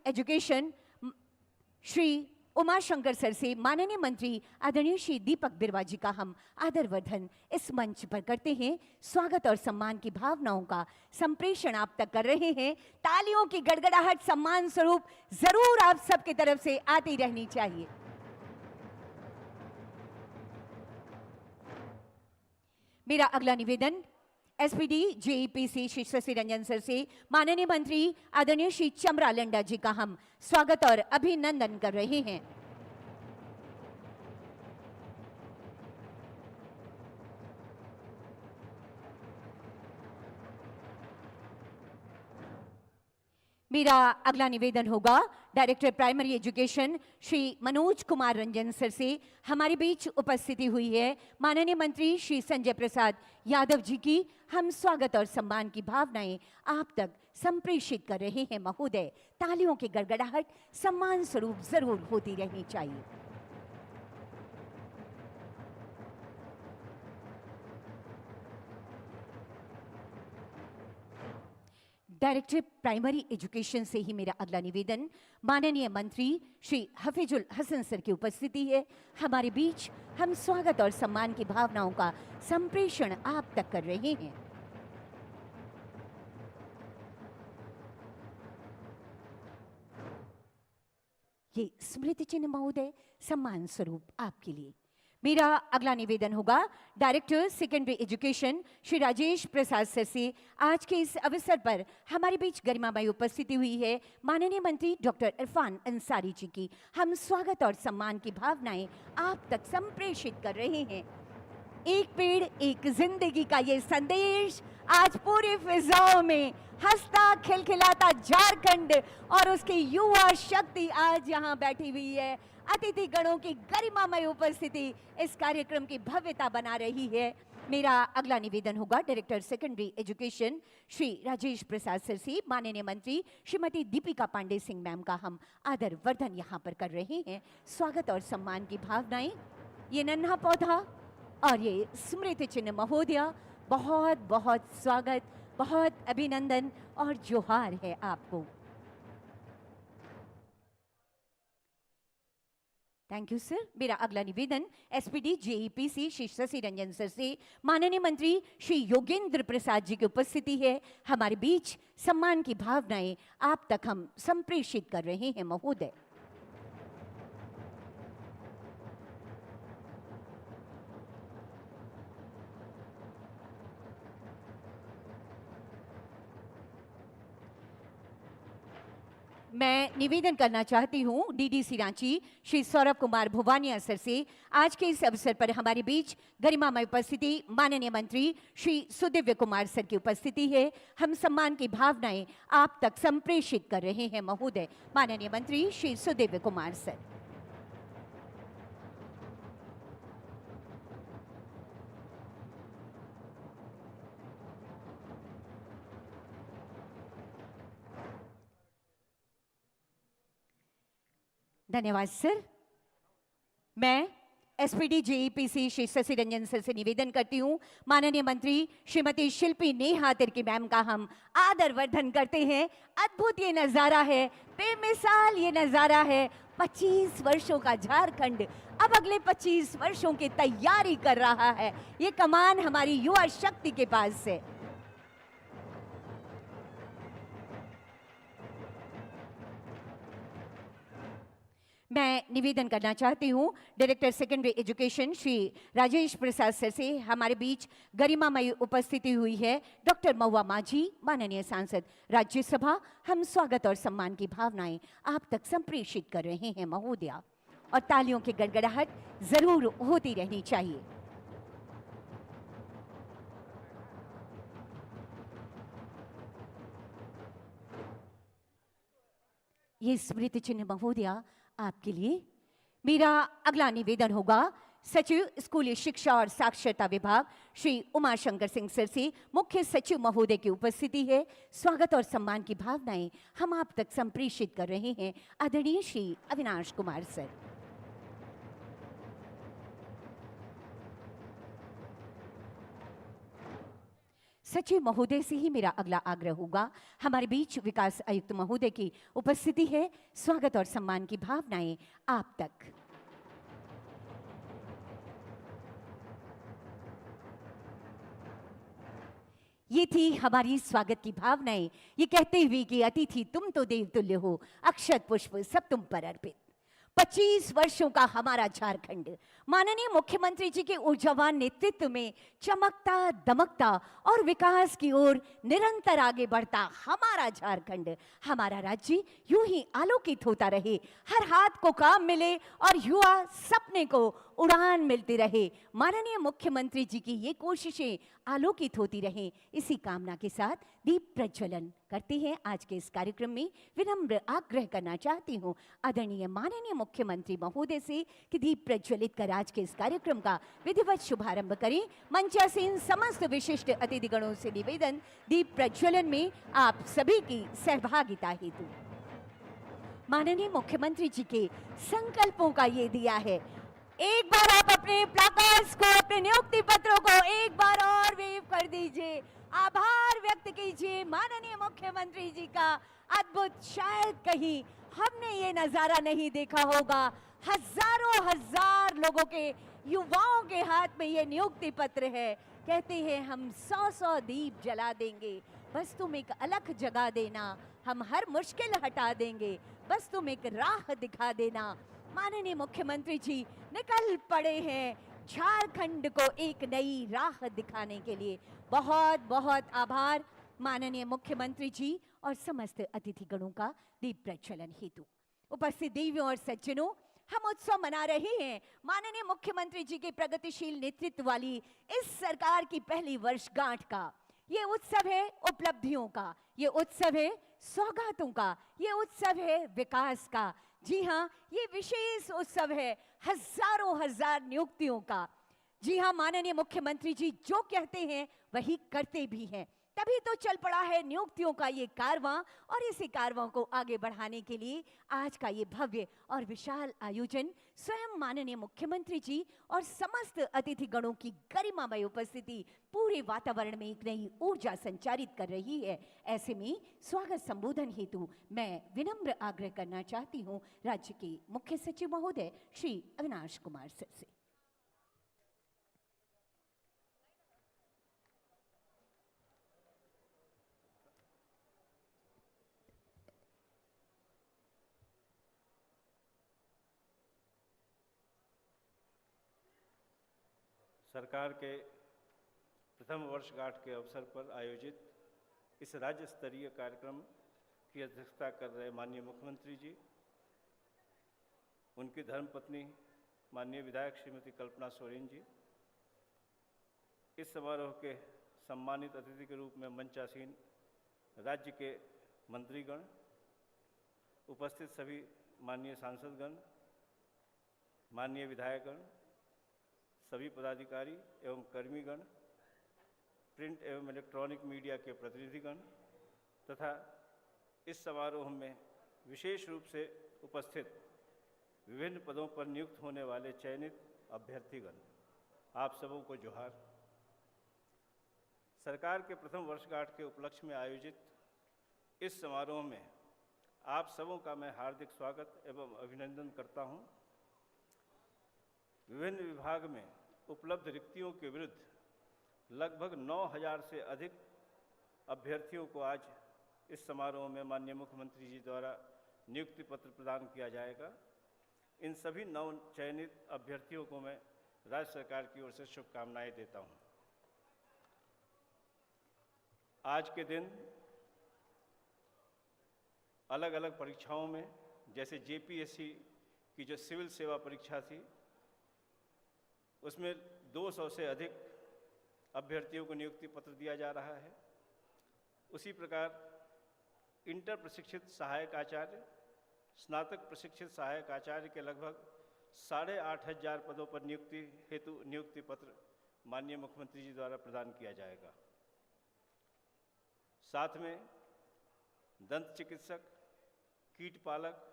Education Shri Umashankar sir से माननीय मंत्री आदरणीय श्री दीपक बिरवा जी का हम आदरवर्धन इस मंच पर करते हैं। स्वागत और सम्मान की भावनाओं का संप्रेषण आप तक कर रहे हैं। तालियों की गड़गड़ाहट सम्मान स्वरूप जरूर आप सबकी तरफ से आती रहनी चाहिए। मेरा अगला निवेदन एसपीडी जेईपीसी श्री शशि रंजन सर से माननीय मंत्री आदरणीय श्री चमरा लंडा जी का हम स्वागत और अभिनंदन कर रहे हैं। मेरा अगला निवेदन होगा director primary education Shri Manoj Kumar Ranjan sir से हमारे बीच उपस्थिति हुई है माननीय मंत्री श्री संजय प्रसाद यादव जी की हम स्वागत और सम्मान की भावनाएं आप तक संप्रेषित कर रहे हैं। महोदय, तालियों की गड़गड़ाहट सम्मान स्वरूप जरूर होती रहनी चाहिए। डायरेक्टर प्राइमरी एजुकेशन से ही मेरा अगला निवेदन माननीय मंत्री श्री हफीजुल हसन सर की उपस्थिति है हमारे बीच। हम स्वागत और सम्मान की भावनाओं का संप्रेषण आप तक कर रहे हैं। ये स्मृति चिन्ह महोदय सम्मान स्वरूप आपके लिए। मेरा अगला निवेदन होगा director secondary education Shri Rajesh Prasad sir से आज के इस अवसर पर हमारे बीच गरिमामय उपस्थिति हुई है माननीय मंत्री डॉक्टर इरफान अंसारी जी की हम स्वागत और सम्मान की भावनाएं आप तक संप्रेषित कर रहे हैं। एक पेड़ एक जिंदगी का ये संदेश आज पूरी फिजाओं में हंसता खिलखिलाता झारखंड और उसकी युवा शक्ति आज यहाँ बैठी हुई है। अतिथि गणों की गरिमामय उपस्थिति इस कार्यक्रम की भव्यता बना रही है। मेरा अगला निवेदन होगा director secondary education Shri Rajesh Prasad sir से माननीय मंत्री श्रीमती दीपिका पांडे सिंह मैम का हम आदर वर्धन यहाँ पर कर रहे हैं। स्वागत और सम्मान की भावनाएं, ये नन्हा पौधा और ये स्मृति चिन्ह महोदया, बहुत बहुत स्वागत, बहुत अभिनंदन और जोहार है आपको। Thank you sir. मेरा अगला निवेदन एसपीडी जेईपीसी श्री शशि रंजन सर से माननीय मंत्री श्री योगेंद्र प्रसाद जी की उपस्थिति है हमारे बीच। सम्मान की भावनाएं आप तक हम संप्रेषित कर रहे हैं महोदय। मैं निवेदन करना चाहती हूं डीडीसी रांची श्री सौरभ कुमार भुवानिया सर से आज के इस अवसर पर हमारे बीच गरिमामय उपस्थिति माननीय मंत्री श्री सुदिव्य कुमार सर की उपस्थिति है। हम सम्मान की भावनाएं आप तक संप्रेषित कर रहे हैं महोदय। माननीय मंत्री श्री सुदिव्य कुमार सर। धन्यवाद सर। मैं एसपीडी जेईपीसी श्री शशि रंजन सर से निवेदन करती हूं माननीय मंत्री श्रीमती शिल्पी नेहा तिर्की मैम का हम आदर वर्धन करते हैं। अद्भुत ये नजारा है, बेमिसाल ये नजारा है। 25 वर्षों का झारखंड अब अगले 25 वर्षों की तैयारी कर रहा है। ये कमान हमारी युवा शक्ति के पास है। मैं निवेदन करना चाहती हूं director secondary education Shri Rajesh Prasad sir से हमारे बीच गरिमामय उपस्थिति हुई है डॉक्टर महुआ माझी माननीय सांसद राज्यसभा। हम स्वागत और सम्मान की भावनाएं आप तक संप्रेषित कर रहे हैं महोदया और तालियों की गड़गड़ाहट जरूर होती रहनी चाहिए। ये स्मृति चिन्ह महोदया आपके लिए। मेरा अगला निवेदन होगा सचिव स्कूली शिक्षा और साक्षरता विभाग श्री उमाशंकर सिंह सर से मुख्य सचिव महोदय की उपस्थिति है। स्वागत और सम्मान की भावनाएं हम आप तक संप्रेषित कर रहे हैं आदरणीय श्री अविनाश कुमार सर। सचिव महोदय से ही मेरा अगला आग्रह होगा। हमारे बीच विकास आयुक्त महोदय की उपस्थिति है। स्वागत और सम्मान की भावनाएं आप तक। ये थी हमारी स्वागत की भावनाएं, ये कहते हुए कि अतिथि तुम तो देवतुल्य हो, अक्षत पुष्प सब तुम पर अर्पित। 25 वर्षों का हमारा झारखंड माननीय मुख्यमंत्री जी के ऊर्जावान नेतृत्व में चमकता दमकता और विकास की ओर निरंतर आगे बढ़ता हमारा झारखंड, हमारा राज्य यूं ही आलोकित होता रहे, हर हाथ को काम मिले और युवा सपने को उड़ान मिलती रहे। माननीय मुख्यमंत्री जी की ये कोशिशें आलोकित होती रहें, इसी कामना के साथ दीप प्रज्वलन करते हैं। आज के इस कार्यक्रम में विनम्र आग्रह करना चाहती हूँ आदरणीय माननीय मुख्यमंत्री महोदय से कि दीप प्रज्वलित कर आज के इस कार्यक्रम का विधिवत शुभारंभ करें। मंचासीन समस्त विशिष्ट अतिथिगणों से निवेदन, दीप प्रज्वलन में आप सभी की सहभागिता हेतु। माननीय मुख्यमंत्री जी के संकल्पों का ये दिया है। एक बार आप अपने प्लाकार्ड्स को, अपने नियुक्ति पत्रों को एक बार और वेव कर दीजिए, आभार व्यक्त कीजिए माननीय मुख्यमंत्री जी का। अद्भुत, शायद कहीं हमने ये नजारा नहीं देखा होगा। हजारों हजार लोगों के, युवाओं के हाथ में ये नियुक्ति पत्र है। कहते हैं हम 100-100 दीप जला देंगे, बस तुम एक अलख जगा देना, हम हर मुश्किल हटा देंगे, बस तुम एक राह दिखा देना। माननीय मुख्यमंत्री जी निकल पड़े हैं झारखंड को एक नई राह दिखाने के लिए। बहुत बहुत आभार माननीय मुख्यमंत्री जी और समस्त अतिथिगणों का दीप प्रज्वलन हेतु। उपस्थित देवियों और सज्जनों, हम उत्सव मना रहे हैं माननीय मुख्यमंत्री जी के प्रगतिशील नेतृत्व वाली इस सरकार की पहली वर्षगांठ का। ये उत्सव है उपलब्धियों का, ये उत्सव है सौगातों का, ये उत्सव है विकास का। जी हाँ, ये विशेष उत्सव है हजारों हजार नियुक्तियों का। जी हाँ, माननीय मुख्यमंत्री जी जो कहते हैं वही करते भी हैं, तभी तो चल पड़ा है नियुक्तियों का ये कारवां। और इसी कारवां को आगे बढ़ाने के लिए आज का ये भव्य और विशाल आयोजन स्वयं माननीय मुख्यमंत्री जी और समस्त अतिथिगणों की गरिमामय उपस्थिति पूरे वातावरण में एक नई ऊर्जा संचारित कर रही है। ऐसे में स्वागत संबोधन हेतु मैं विनम्र आग्रह करना चाहती हूँ राज्य के मुख्य सचिव महोदय श्री अविनाश कुमार सर से। सरकार के प्रथम वर्षगांठ के अवसर पर आयोजित इस राज्य स्तरीय कार्यक्रम की अध्यक्षता कर रहे माननीय मुख्यमंत्री जी, उनकी धर्मपत्नी माननीय विधायक श्रीमती कल्पना सोरेन जी, इस समारोह के सम्मानित अतिथि के रूप में मंचासीन राज्य के मंत्रीगण, उपस्थित सभी माननीय सांसदगण, माननीय विधायकगण, सभी पदाधिकारी एवं कर्मीगण, प्रिंट एवं इलेक्ट्रॉनिक मीडिया के प्रतिनिधिगण तथा इस समारोह में विशेष रूप से उपस्थित विभिन्न पदों पर नियुक्त होने वाले चयनित अभ्यर्थीगण, आप सबों को जोहार। सरकार के प्रथम वर्षगांठ के उपलक्ष्य में आयोजित इस समारोह में आप सबों का मैं हार्दिक स्वागत एवं अभिनंदन करता हूं। विभिन्न विभाग में उपलब्ध रिक्तियों के विरुद्ध लगभग 9000 से अधिक अभ्यर्थियों को आज इस समारोह में माननीय मुख्यमंत्री जी द्वारा नियुक्ति पत्र प्रदान किया जाएगा। इन सभी नव चयनित अभ्यर्थियों को मैं राज्य सरकार की ओर से शुभकामनाएं देता हूं। आज के दिन अलग अलग परीक्षाओं में, जैसे जेपीएससी की जो सिविल सेवा परीक्षा थी, उसमें 200 से अधिक अभ्यर्थियों को नियुक्ति पत्र दिया जा रहा है। उसी प्रकार इंटर प्रशिक्षित सहायक आचार्य, स्नातक प्रशिक्षित सहायक आचार्य के लगभग 8500 पदों पर नियुक्ति हेतु नियुक्ति पत्र माननीय मुख्यमंत्री जी द्वारा प्रदान किया जाएगा। साथ में दंत चिकित्सक, कीट पालक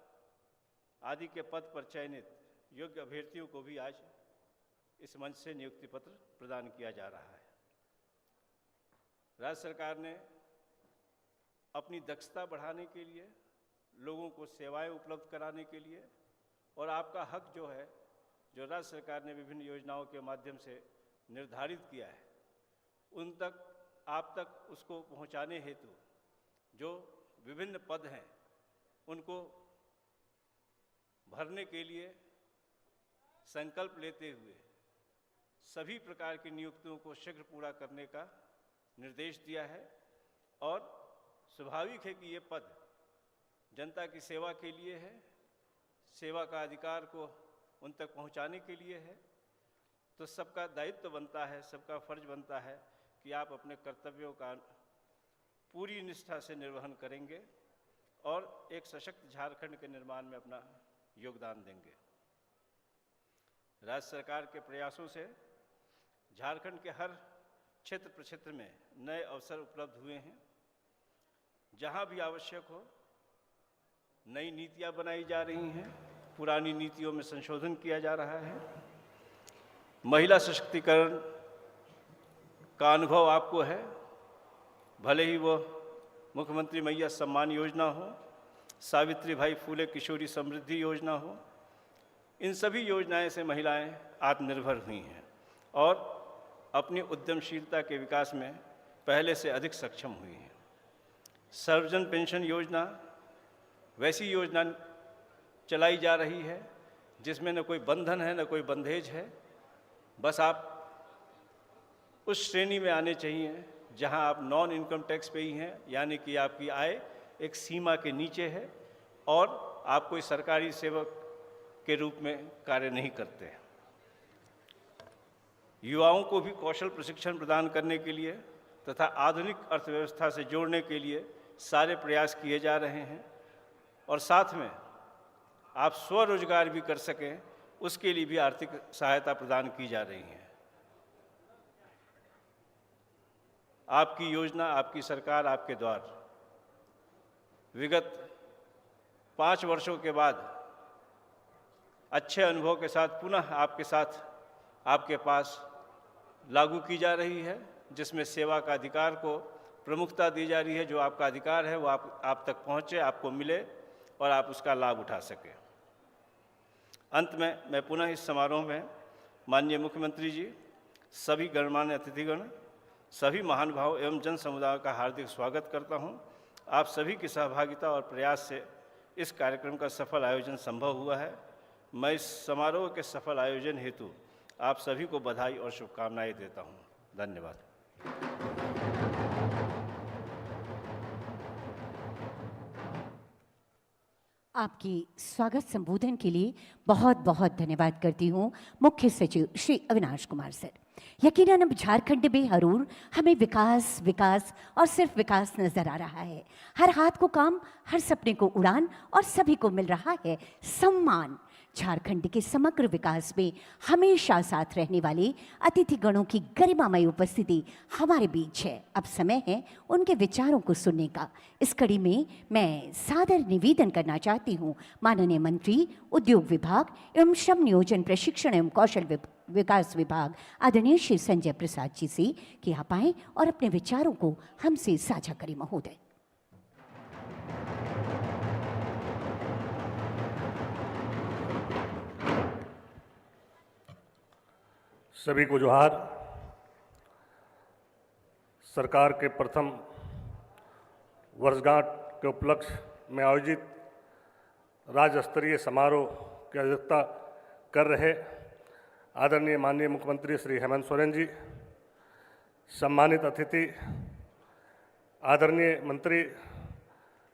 आदि के पद पर चयनित योग्य अभ्यर्थियों को भी आज इस मंच से नियुक्ति पत्र प्रदान किया जा रहा है। राज्य सरकार ने अपनी दक्षता बढ़ाने के लिए, लोगों को सेवाएं उपलब्ध कराने के लिए और आपका हक जो है, जो राज्य सरकार ने विभिन्न योजनाओं के माध्यम से निर्धारित किया है, उन तक, आप तक उसको पहुंचाने हेतु जो विभिन्न पद हैं उनको भरने के लिए संकल्प लेते हुए सभी प्रकार की नियुक्तियों को शीघ्र पूरा करने का निर्देश दिया है। और स्वाभाविक है कि ये पद जनता की सेवा के लिए है, सेवा का अधिकार को उन तक पहुंचाने के लिए है। तो सबका दायित्व बनता है, सबका फर्ज बनता है कि आप अपने कर्तव्यों का पूरी निष्ठा से निर्वहन करेंगे और एक सशक्त झारखंड के निर्माण में अपना योगदान देंगे। राज्य सरकार के प्रयासों से झारखंड के हर क्षेत्र प्रक्षेत्र में नए अवसर उपलब्ध हुए हैं। जहां भी आवश्यक हो नई नीतियां बनाई जा रही हैं, पुरानी नीतियों में संशोधन किया जा रहा है। महिला सशक्तिकरण का अनुभव आपको है, भले ही वो मुख्यमंत्री मैया सम्मान योजना हो, सावित्री भाई फूले किशोरी समृद्धि योजना हो, इन सभी योजनाएं से महिलाएं आत्मनिर्भर हुई हैं और अपनी उद्यमशीलता के विकास में पहले से अधिक सक्षम हुई हैं। सर्वजन पेंशन योजना वैसी योजना चलाई जा रही है जिसमें न कोई बंधन है न कोई बंधेज है, बस आप उस श्रेणी में आने चाहिए जहां आप नॉन इनकम टैक्स पेई हैं, यानी कि आपकी आय एक सीमा के नीचे है और आप कोई सरकारी सेवक के रूप में कार्य नहीं करते हैं। युवाओं को भी कौशल प्रशिक्षण प्रदान करने के लिए तथा आधुनिक अर्थव्यवस्था से जोड़ने के लिए सारे प्रयास किए जा रहे हैं और साथ में आप स्वरोजगार भी कर सकें, उसके लिए भी आर्थिक सहायता प्रदान की जा रही है। आपकी योजना, आपकी सरकार, आपके द्वार विगत 5 वर्षों के बाद अच्छे अनुभव के साथ पुनः आपके पास लागू की जा रही है, जिसमें सेवा का अधिकार को प्रमुखता दी जा रही है। जो आपका अधिकार है वो आप तक पहुँचे, आपको मिले और आप उसका लाभ उठा सकें। अंत में मैं पुनः इस समारोह में माननीय मुख्यमंत्री जी, सभी गणमान्य अतिथिगण, सभी महानुभाव एवं जन समुदाय का हार्दिक स्वागत करता हूं। आप सभी की सहभागिता और प्रयास से इस कार्यक्रम का सफल आयोजन संभव हुआ है। मैं इस समारोह के सफल आयोजन हेतु आप सभी को बधाई और शुभकामनाएं देता हूं। धन्यवाद। आपकी स्वागत संबोधन के लिए बहुत बहुत धन्यवाद करती हूँ मुख्य सचिव श्री अविनाश कुमार सर। यकीनन अब झारखंड में हर ओर हमें विकास विकास और सिर्फ विकास नजर आ रहा है। हर हाथ को काम, हर सपने को उड़ान और सभी को मिल रहा है सम्मान। झारखंड के समग्र विकास में हमेशा साथ रहने वाले अतिथिगणों की गरिमामय उपस्थिति हमारे बीच है। अब समय है उनके विचारों को सुनने का। इस कड़ी में मैं सादर निवेदन करना चाहती हूँ माननीय मंत्री उद्योग विभाग एवं श्रम नियोजन प्रशिक्षण एवं कौशल विकास विभाग आदरणीय श्री संजय प्रसाद जी से कि आप आएं और अपने विचारों को हमसे साझा करें। महोदय। सभी को जोहार। सरकार के प्रथम वर्षगांठ के उपलक्ष्य में आयोजित राज्य स्तरीय समारोह की अध्यक्षता कर रहे आदरणीय माननीय मुख्यमंत्री श्री हेमंत सोरेन जी, सम्मानित अतिथि आदरणीय मंत्री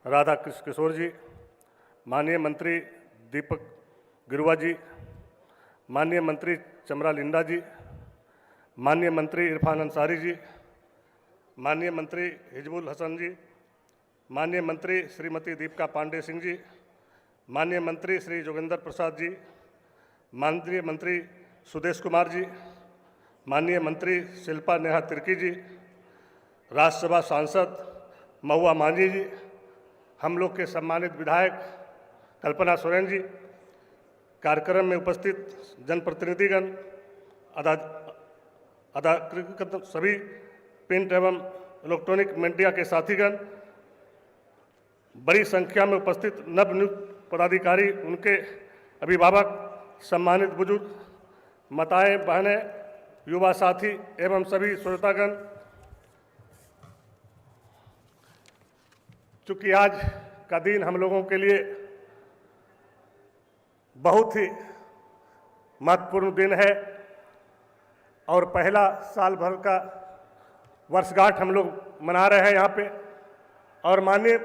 राधा कृष्ण किशोर जी, माननीय मंत्री दीपक गिरुआ जी, माननीय मंत्री चमरा लिंडा जी, माननीय मंत्री इरफान अंसारी जी, माननीय मंत्री हिजबुल हसन जी, माननीय मंत्री श्रीमती दीपिका पांडे सिंह जी, माननीय मंत्री श्री जोगेंद्र प्रसाद जी, माननीय मंत्री सुदेश कुमार जी, माननीय मंत्री शिल्पा नेहा तिर्की जी, राज्यसभा सांसद महुआ मांझी जी, हम लोग के सम्मानित विधायक कल्पना सोरेन जी, कार्यक्रम में उपस्थित जनप्रतिनिधिगण, सभी प्रिंट एवं इलेक्ट्रॉनिक मीडिया के साथीगण, बड़ी संख्या में उपस्थित नवनियुक्त पदाधिकारी, उनके अभिभावक, सम्मानित बुजुर्ग, माताएं, बहनें, युवा साथी एवं सभी श्रोतागण, चूंकि आज का दिन हम लोगों के लिए बहुत ही महत्वपूर्ण दिन है और पहला साल भर का वर्षगांठ हम लोग मना रहे हैं यहाँ पे, और माननीय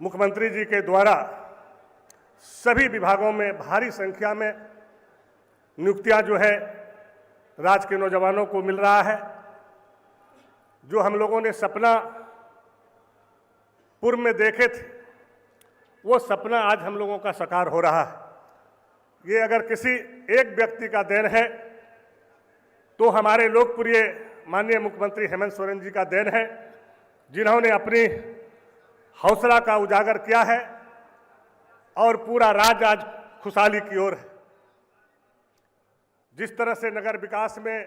मुख्यमंत्री जी के द्वारा सभी विभागों में भारी संख्या में नियुक्तियां जो है राज्य के नौजवानों को मिल रहा है। जो हम लोगों ने सपना पूर्व में देखे थे, वो सपना आज हम लोगों का साकार हो रहा है। ये अगर किसी एक व्यक्ति का देन है तो हमारे लोकप्रिय माननीय मुख्यमंत्री हेमंत सोरेन जी का देन है, जिन्होंने अपनी हौसला का उजागर किया है और पूरा राज्य आज खुशहाली की ओर है। जिस तरह से नगर विकास में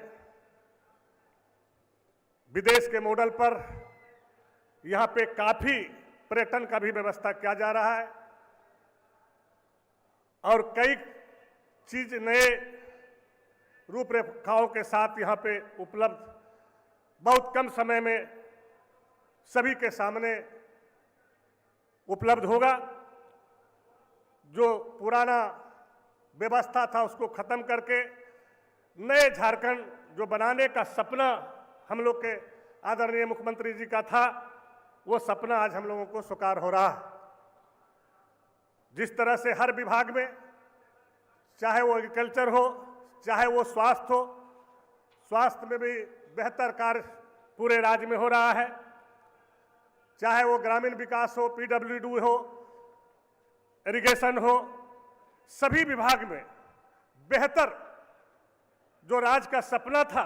विदेश के मॉडल पर यहाँ पे काफी पर्यटन का भी व्यवस्था किया जा रहा है और कई चीज नए रूपरेखाओं के साथ यहाँ पे उपलब्ध, बहुत कम समय में सभी के सामने उपलब्ध होगा। जो पुराना व्यवस्था था उसको खत्म करके नए झारखंड जो बनाने का सपना हम लोग के आदरणीय मुख्यमंत्री जी का था, वो सपना आज हम लोगों को साकार हो रहा है। जिस तरह से हर विभाग में, चाहे वो एग्रीकल्चर हो, चाहे वो स्वास्थ्य हो, स्वास्थ्य में भी बेहतर कार्य पूरे राज्य में हो रहा है, चाहे वो ग्रामीण विकास हो, पीडब्ल्यूडी हो, इरिगेशन हो, सभी विभाग में बेहतर जो राज्य का सपना था,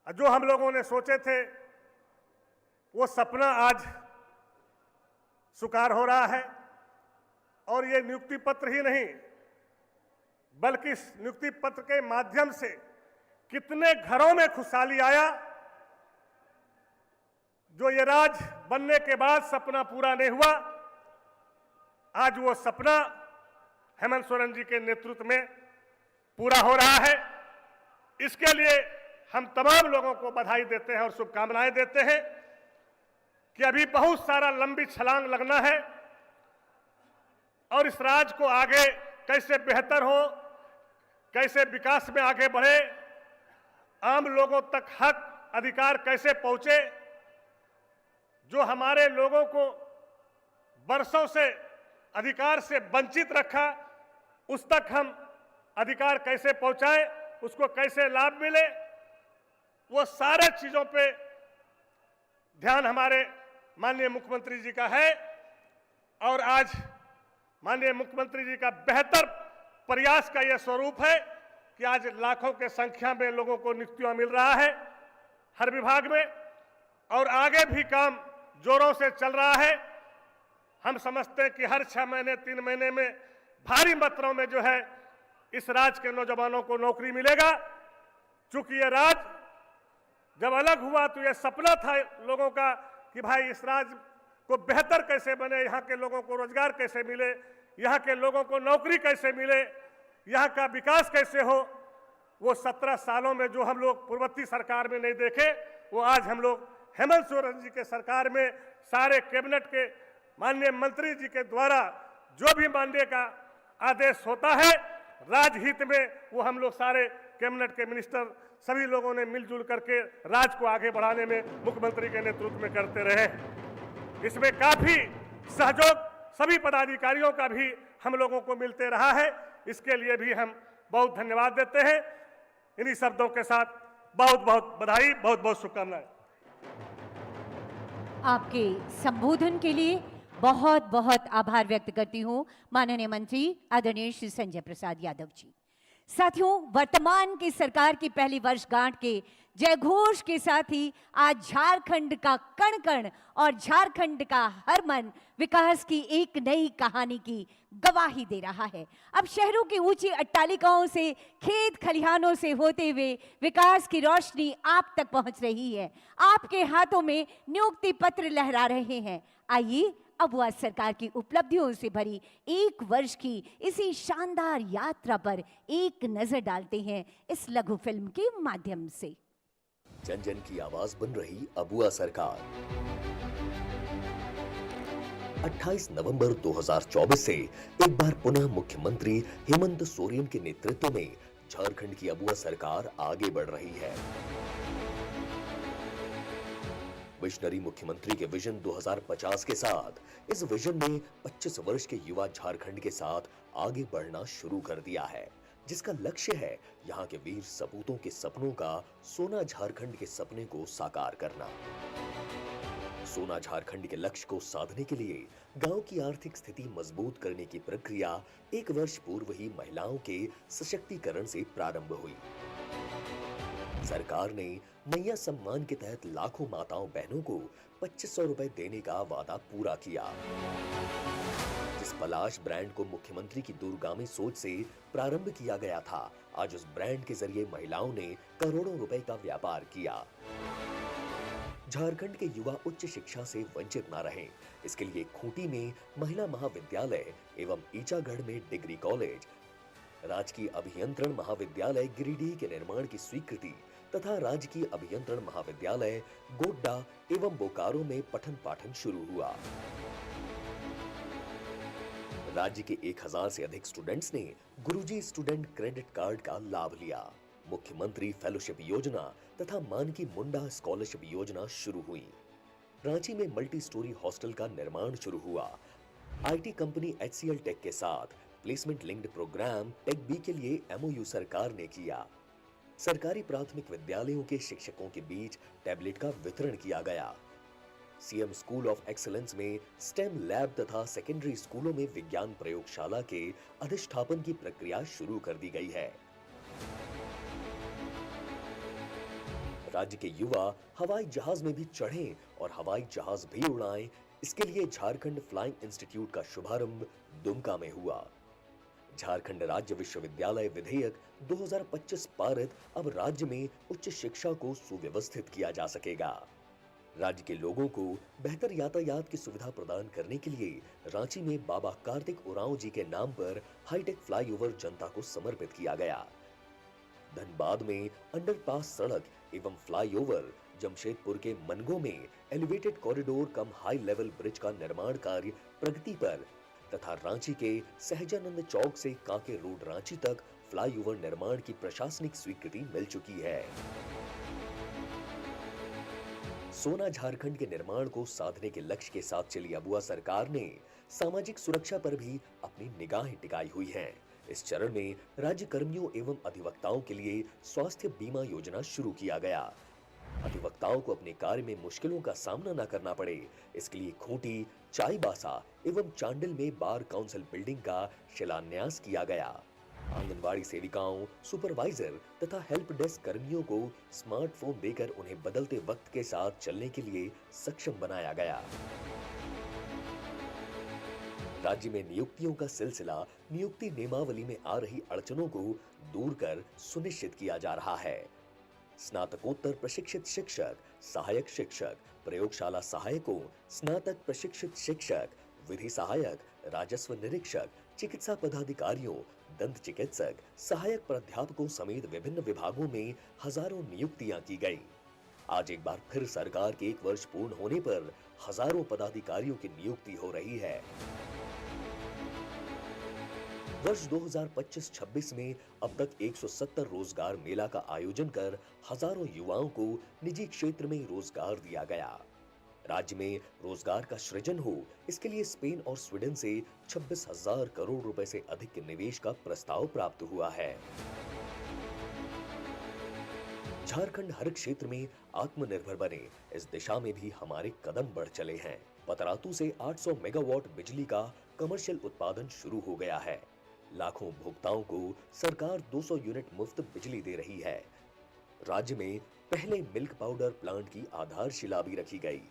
जो हम लोगों ने सोचे थे, वो सपना आज साकार हो रहा है। और ये नियुक्ति पत्र ही नहीं, बल्कि इस नियुक्ति पत्र के माध्यम से कितने घरों में खुशहाली आया। जो ये राज्य बनने के बाद सपना पूरा नहीं हुआ, आज वो सपना हेमंत सोरेन जी के नेतृत्व में पूरा हो रहा है। इसके लिए हम तमाम लोगों को बधाई देते हैं और शुभकामनाएं देते हैं कि अभी बहुत सारा लंबी छलांग लगना है और इस राज्य को आगे कैसे बेहतर हो, कैसे विकास में आगे बढ़े, आम लोगों तक हक अधिकार कैसे पहुंचे। जो हमारे लोगों को वर्षों से अधिकार से वंचित रखा, उस तक हम अधिकार कैसे पहुंचाएं, उसको कैसे लाभ मिले, वो सारे चीजों पे ध्यान हमारे माननीय मुख्यमंत्री जी का है। और आज माननीय मुख्यमंत्री जी का बेहतर प्रयास का यह स्वरूप है कि आज लाखों के संख्या में लोगों को नियुक्तियां मिल रहा है हर विभाग में, और आगे भी काम जोरों से चल रहा है। हम समझते हैं कि हर 6 महीने 3 महीने में भारी मात्रा में जो है इस राज्य के नौजवानों को नौकरी मिलेगा। चूंकि ये राज्य जब अलग हुआ तो ये सपना था लोगों का कि भाई इस राज्य को बेहतर कैसे बने, यहाँ के लोगों को रोजगार कैसे मिले, यहाँ के लोगों को नौकरी कैसे मिले, यहाँ का विकास कैसे हो। वो 17 सालों में जो हम लोग पूर्ववर्ती सरकार में नहीं देखे, वो आज हम लोग हेमंत सोरेन जी के सरकार में सारे कैबिनेट के माननीय मंत्री जी के द्वारा जो भी मानने का आदेश होता है राजहित में, वो हम लोग सारे कैबिनेट के मिनिस्टर सभी लोगों ने मिलजुल करके राज्य को आगे बढ़ाने में मुख्यमंत्री के नेतृत्व में करते रहे। इसमें काफी सहयोग सभी पदाधिकारियों का भी हम लोगों को मिलते रहा है। इसके लिए भी हम बहुत धन्यवाद देते हैं। इन्हीं शब्दों के साथ बहुत बहुत बधाई, बहुत बहुत शुभकामनाएं। आपके संबोधन के लिए बहुत बहुत आभार व्यक्त करती हूं माननीय मंत्री आदरणीय श्री संजय प्रसाद यादव जी। साथियों, वर्तमान की सरकार की पहली वर्षगांठ के जयघोष के साथ ही आज झारखंड का कण कण और झारखंड का हर मन विकास की एक नई कहानी की गवाही दे रहा है। अब शहरों की ऊंची अट्टालिकाओं से, खेत खलिहानों से होते हुए विकास की रोशनी आप तक पहुंच रही है। आपके हाथों में नियुक्ति पत्र लहरा रहे हैं। आइए अब वह सरकार की उपलब्धियों से भरी एक वर्ष की इसी शानदार यात्रा पर एक नजर डालते हैं इस लघु फिल्म के माध्यम से। जन जन की आवाज बन रही अबुआ सरकार। 28 नवंबर 2024 से एक बार पुनः मुख्यमंत्री हेमंत सोरेन के नेतृत्व में झारखंड की अबुआ सरकार आगे बढ़ रही है। विजनरी मुख्यमंत्री के विजन 2050 के साथ इस विजन ने 25 वर्ष के युवा झारखंड के साथ आगे बढ़ना शुरू कर दिया है, जिसका लक्ष्य है यहाँ के वीर सपूतों के सपनों का सोना झारखंड के सपने को साकार करना। सोना झारखंड के लक्ष्य को साधने के लिए गांव की आर्थिक स्थिति मजबूत करने की प्रक्रिया एक वर्ष पूर्व ही महिलाओं के सशक्तिकरण से प्रारंभ हुई। सरकार ने मैया सम्मान के तहत लाखों माताओं बहनों को 2500 रुपए देने का वादा पूरा किया। जिस पलाश ब्रांड को मुख्यमंत्री की दूरगामी सोच से प्रारंभ किया गया था, आज उस ब्रांड के जरिए महिलाओं ने करोड़ों रुपए का व्यापार किया। झारखंड के युवा उच्च शिक्षा से वंचित न रहें, इसके लिए खूंटी में महिला महाविद्यालय एवं ईचागढ़ में डिग्री कॉलेज, राजकीय अभियंत्रण महाविद्यालय गिरिडीह के निर्माण की स्वीकृति तथा राजकीय अभियंत्रण महाविद्यालय गोड्डा एवं बोकारो में पठन पाठन शुरू हुआ। राज्य के 1000 से अधिक स्टूडेंट्स ने गुरुजी स्टूडेंट क्रेडिट कार्ड का लाभ लिया। मुख्यमंत्री फेलोशिप योजना तथा मानकी मुंडा स्कॉलरशिप योजना शुरू हुई। रांची में मल्टी स्टोरी हॉस्टल का निर्माण शुरू हुआ। आईटी कंपनी HCL टेक के साथ placement linked program tech B के लिए MOU सरकार ने किया। सरकारी प्राथमिक विद्यालयों के शिक्षकों के बीच टैबलेट का वितरण किया गया। सीएम स्कूल ऑफ एक्सीलेंस में स्टेम लैब तथा सेकेंडरी स्कूलों में विज्ञान प्रयोगशाला के अधिष्ठापन की प्रक्रिया शुरू कर दी गई है। राज्य के युवा हवाई जहाज में भी चढ़ें और हवाई जहाज भी उड़ाएं, इसके लिए झारखंड फ्लाइंग इंस्टीट्यूट का शुभारंभ दुमका में हुआ। झारखंड राज्य विश्वविद्यालय विधेयक 2025 पारित अब राज्य में उच्च शिक्षा को सुव्यवस्थित किया जा सकेगा। राज्य के लोगों को बेहतर यातायात की सुविधा प्रदान करने के लिए रांची में बाबा कार्तिक उरांव जी के नाम पर हाईटेक फ्लाईओवर जनता को समर्पित किया गया। धनबाद में अंडरपास सड़क एवं फ्लाईओवर, जमशेदपुर के मनगो में एलिवेटेड कॉरिडोर कम हाई लेवल ब्रिज का निर्माण कार्य प्रगति पर तथा रांची के सहजानंद चौक से कांके रोड रांची तक फ्लाईओवर निर्माण की प्रशासनिक स्वीकृति मिल चुकी है। सोना झारखंड के निर्माण को साधने के लक्ष्य के साथ चली अबुआ सरकार ने सामाजिक सुरक्षा पर भी अपनी निगाहें टिकाई हुई हैं। इस चरण में राज्य कर्मियों एवं अधिवक्ताओं के लिए स्वास्थ्य बीमा योजना शुरू किया गया। अधिवक्ताओं को अपने कार्य में मुश्किलों का सामना न करना पड़े, इसके लिए खूंटी, चाईबासा एवं चांडिल में बार काउंसिल बिल्डिंग का शिलान्यास किया गया। आंगनबाड़ी सेविकाओं, सुपरवाइजर तथा हेल्प डेस्क कर्मियों को स्मार्टफोन देकर उन्हें बदलते वक्त के साथ चलने के लिए सक्षम बनाया गया। राज्य में नियुक्तियों का सिलसिला नियुक्ति नियमावली में आ रही अड़चनों को दूर कर सुनिश्चित किया जा रहा है। स्नातकोत्तर प्रशिक्षित शिक्षक, सहायक शिक्षक, प्रयोगशाला सहायकों, स्नातक प्रशिक्षित शिक्षक, विधि सहायक, राजस्व निरीक्षक, चिकित्सा पदाधिकारियों, दंत चिकित्सक, सहायक प्राध्यापकों समेत विभिन्न विभागों में हजारों नियुक्तियां की गई। आज एक बार फिर सरकार के 1 वर्ष पूर्ण होने पर हजारों पदाधिकारियों की नियुक्ति हो रही है। वर्ष 2025-26 में अब तक 170 रोजगार मेला का आयोजन कर हजारों युवाओं को निजी क्षेत्र में रोजगार दिया गया। राज्य में रोजगार का सृजन हो, इसके लिए स्पेन और स्वीडन से 26,000 करोड़ रुपए से अधिक के निवेश का प्रस्ताव प्राप्त हुआ है। झारखंड हर क्षेत्र में आत्मनिर्भर बने, इस दिशा में भी हमारे कदम बढ़ चले हैं। पतरातू से 800 मेगावाट बिजली का कमर्शियल उत्पादन शुरू हो गया है। लाखों उपभोक्ताओं को सरकार 200 यूनिट मुफ्त बिजली दे रही है। राज्य में पहले मिल्क पाउडर प्लांट की आधारशिला भी रखी गई।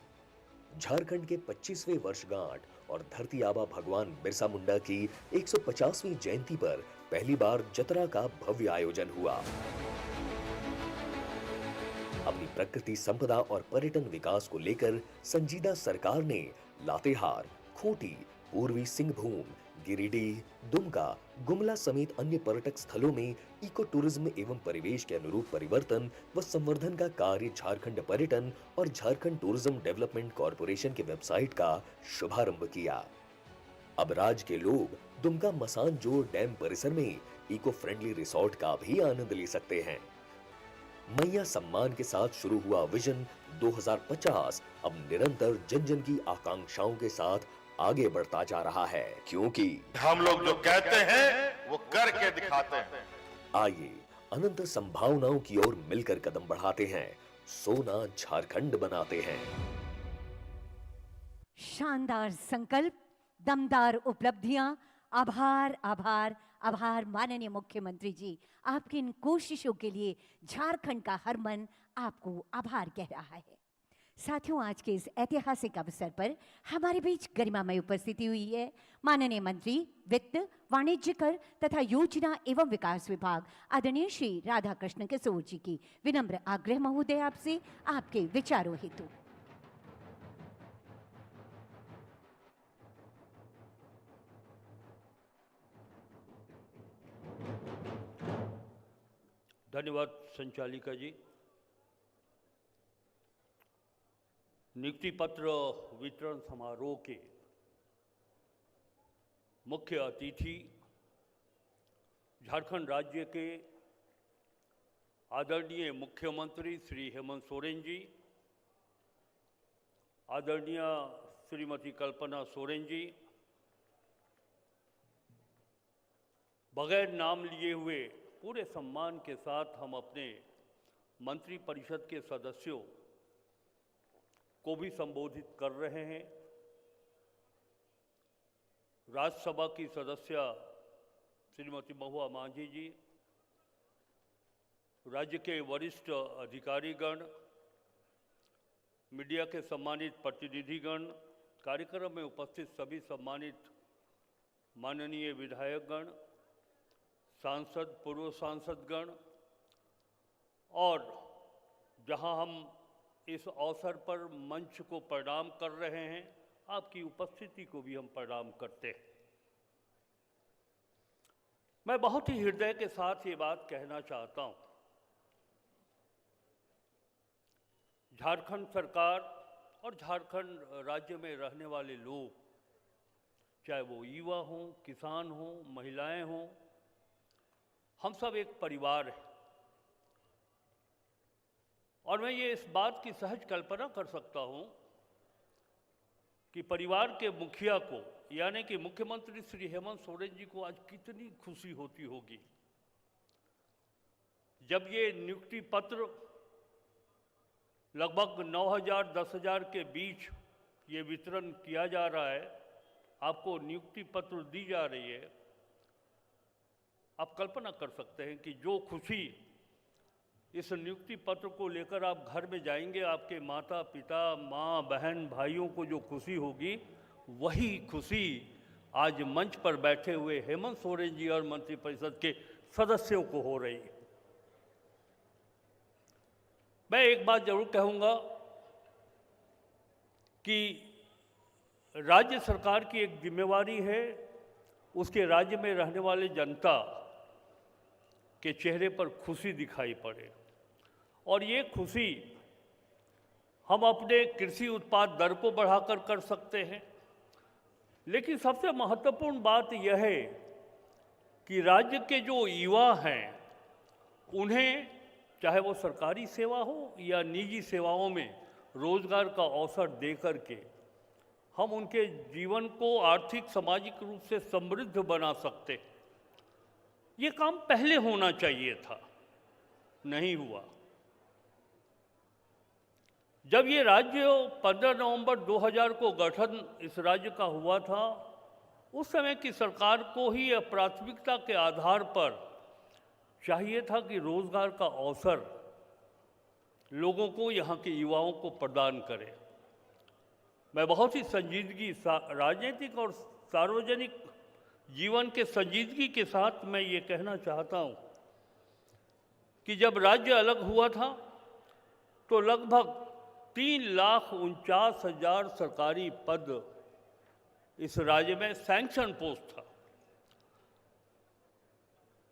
झारखंड के 25वें वर्षगांठ और धरती आबा भगवान बिरसा मुंडा की 150वीं जयंती पर पहली बार जतरा का भव्य आयोजन हुआ। अपनी प्रकृति संपदा और पर्यटन विकास को लेकर संजीदा सरकार ने लातेहार, खूंटी, पूर्वी सिंहभूम, गिरिडीह, दुमका, गुमला समेत अन्य पर्यटक स्थलों में इको टूरिज्म एवं परिवेश के अनुरूप परिवर्तन व संवर्धन का कार्य झारखंड पर्यटन और झारखंड टूरिज्म डेवलपमेंट कॉरपोरेशन की वेबसाइट का शुभारंभ किया। अब राज्य के लोग दुमका मसानजोर डैम परिसर में इको फ्रेंडली रिसोर्ट का भी आनंद ले सकते हैं। मैया सम्मान के साथ शुरू हुआ विजन 2050 अब निरंतर जन जन की आकांक्षाओं के साथ आगे बढ़ता जा रहा है, क्योंकि हम लोग जो कहते हैं वो करके दिखाते हैं। आइए अनंत संभावनाओं की ओर मिलकर कदम बढ़ाते हैं, सोना झारखंड बनाते हैं। शानदार संकल्प, दमदार उपलब्धियां, आभार आभार आभार माननीय मुख्यमंत्री जी। आपकी इन कोशिशों के लिए झारखंड का हर मन आपको आभार कह रहा है। साथियों, आज के इस ऐतिहासिक अवसर पर हमारे बीच गरिमामय उपस्थिति हुई है माननीय मंत्री वित्त, वाणिज्य कर तथा योजना एवं विकास विभाग आदरणीय श्री राधाकृष्ण किशोर जी की। विनम्र आग्रह महोदय आपसे आपके विचारों हेतु। धन्यवाद संचालिका जी। नियुक्ति पत्र वितरण समारोह के मुख्य अतिथि झारखंड राज्य के आदरणीय मुख्यमंत्री श्री हेमंत सोरेन जी, आदरणीय श्रीमती कल्पना सोरेन जी, बगैर नाम लिए हुए पूरे सम्मान के साथ हम अपने मंत्रिपरिषद के सदस्यों को भी संबोधित कर रहे हैं। राज्यसभा की सदस्य श्रीमती महुआ मांझी जी, राज्य के वरिष्ठ अधिकारीगण, मीडिया के सम्मानित प्रतिनिधिगण, कार्यक्रम में उपस्थित सभी सम्मानित माननीय विधायकगण, सांसद, पूर्व सांसदगण, और जहां हम इस अवसर पर मंच को प्रणाम कर रहे हैं, आपकी उपस्थिति को भी हम प्रणाम करते हैं। मैं बहुत ही हृदय के साथ ये बात कहना चाहता हूं, झारखंड सरकार और झारखंड राज्य में रहने वाले लोग, चाहे वो युवा हों, किसान हों, महिलाएं हों, हम सब एक परिवार है। और मैं ये इस बात की सहज कल्पना कर सकता हूं कि परिवार के मुखिया को, यानी कि मुख्यमंत्री श्री हेमंत सोरेन जी को आज कितनी खुशी होती होगी जब ये नियुक्ति पत्र लगभग 9,000 10,000 के बीच ये वितरण किया जा रहा है, आपको नियुक्ति पत्र दी जा रही है। आप कल्पना कर सकते हैं कि जो खुशी इस नियुक्ति पत्र को लेकर आप घर में जाएंगे, आपके माता पिता, माँ, बहन, भाइयों को जो खुशी होगी, वही खुशी आज मंच पर बैठे हुए हेमंत सोरेन जी और मंत्रिपरिषद के सदस्यों को हो रही है। मैं एक बात जरूर कहूँगा कि राज्य सरकार की एक जिम्मेवारी है उसके राज्य में रहने वाले जनता के चेहरे पर खुशी दिखाई पड़े, और ये खुशी हम अपने कृषि उत्पाद दर को बढ़ाकर कर सकते हैं। लेकिन सबसे महत्वपूर्ण बात यह है कि राज्य के जो युवा हैं, उन्हें चाहे वो सरकारी सेवा हो या निजी सेवाओं में रोजगार का अवसर दे करके हम उनके जीवन को आर्थिक सामाजिक रूप से समृद्ध बना सकते। ये काम पहले होना चाहिए था, नहीं हुआ। जब ये राज्य 15 नवंबर 2000 को गठन इस राज्य का हुआ था, उस समय की सरकार को ही यह प्राथमिकता के आधार पर चाहिए था कि रोजगार का अवसर लोगों को, यहाँ के युवाओं को प्रदान करे। मैं बहुत ही संजीदगी, राजनीतिक और सार्वजनिक जीवन के संजीदगी के साथ मैं ये कहना चाहता हूँ कि जब राज्य अलग हुआ था तो लगभग 3,49,000 सरकारी पद इस राज्य में सैंक्शन पोस्ट था,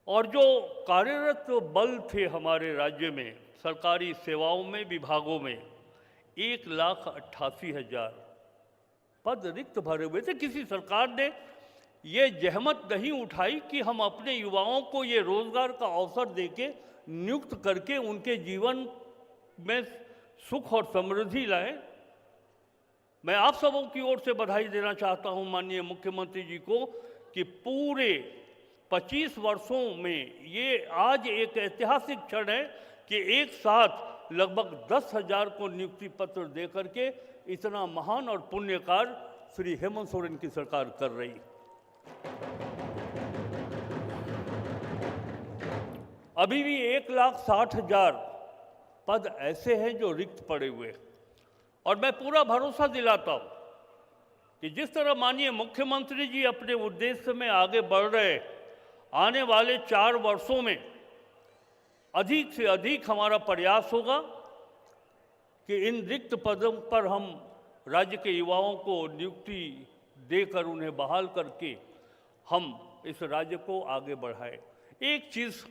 और जो कार्यरत बल थे हमारे राज्य में सरकारी सेवाओं में, विभागों में 1,88,000 पद रिक्त भरे हुए थे। किसी सरकार ने ये जहमत नहीं उठाई कि हम अपने युवाओं को ये रोजगार का अवसर देके नियुक्त करके उनके जीवन में सुख और समृद्धि लाएं। मैं आप सबों की ओर से बधाई देना चाहता हूं माननीय मुख्यमंत्री जी को कि पूरे 25 वर्षों में ये आज एक ऐतिहासिक क्षण है कि एक साथ लगभग 10,000 को नियुक्ति पत्र दे करके इतना महान और पुण्य कार्य श्री हेमंत सोरेन की सरकार कर रही। अभी भी 1,60,000 पद ऐसे हैं जो रिक्त पड़े हुए हैं, और मैं पूरा भरोसा दिलाता हूं कि जिस तरह माननीय मुख्यमंत्री जी अपने उद्देश्य में आगे बढ़ रहे, आने वाले 4 वर्षों में अधिक से अधिक हमारा प्रयास होगा कि इन रिक्त पदों पर हम राज्य के युवाओं को नियुक्ति देकर उन्हें बहाल करके हम इस राज्य को आगे बढ़ाएं। एक चीज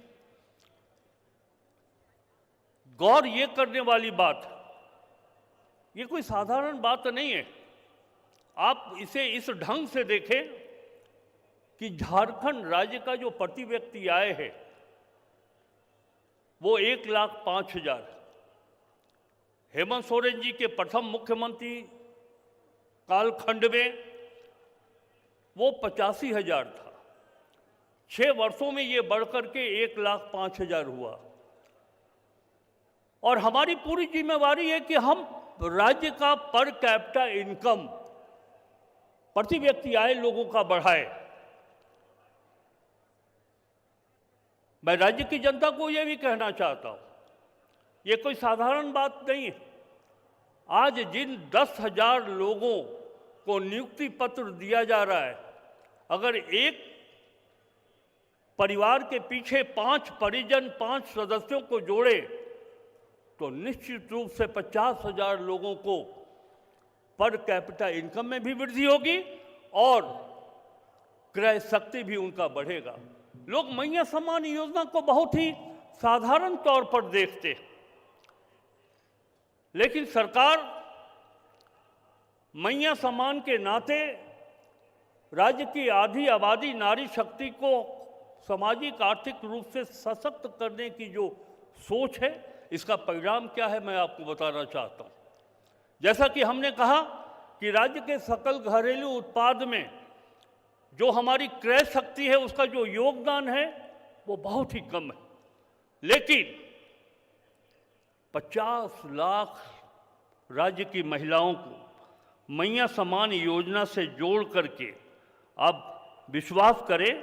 गौर ये करने वाली बात, ये कोई साधारण बात नहीं है। आप इसे इस ढंग से देखें कि झारखंड राज्य का जो प्रति व्यक्ति आय है वो 1,05,000। हेमंत सोरेन जी के प्रथम मुख्यमंत्री कालखंड में वो 85,000 था। 6 वर्षों में ये बढ़कर के 1,05,000 हुआ, और हमारी पूरी जिम्मेवारी है कि हम राज्य का पर कैपिटा इनकम, प्रति व्यक्ति आय लोगों का बढ़ाए। मैं राज्य की जनता को यह भी कहना चाहता हूं, ये कोई साधारण बात नहीं है। आज जिन 10,000 लोगों को नियुक्ति पत्र दिया जा रहा है, अगर एक परिवार के पीछे 5 परिजन, 5 सदस्यों को जोड़े तो निश्चित रूप से 50,000 लोगों को पर कैपिटा इनकम में भी वृद्धि होगी और क्रय शक्ति भी उनका बढ़ेगा। लोग मैया सम्मान योजना को बहुत ही साधारण तौर पर देखते हैं, लेकिन सरकार मैया सम्मान के नाते राज्य की आधी आबादी नारी शक्ति को सामाजिक आर्थिक रूप से सशक्त करने की जो सोच है, इसका परिणाम क्या है मैं आपको बताना चाहता हूं। जैसा कि हमने कहा कि राज्य के सकल घरेलू उत्पाद में जो हमारी क्रय शक्ति है उसका जो योगदान है वो बहुत ही कम है, लेकिन 50 लाख राज्य की महिलाओं को मैया सम्मान योजना से जोड़ करके आप विश्वास करें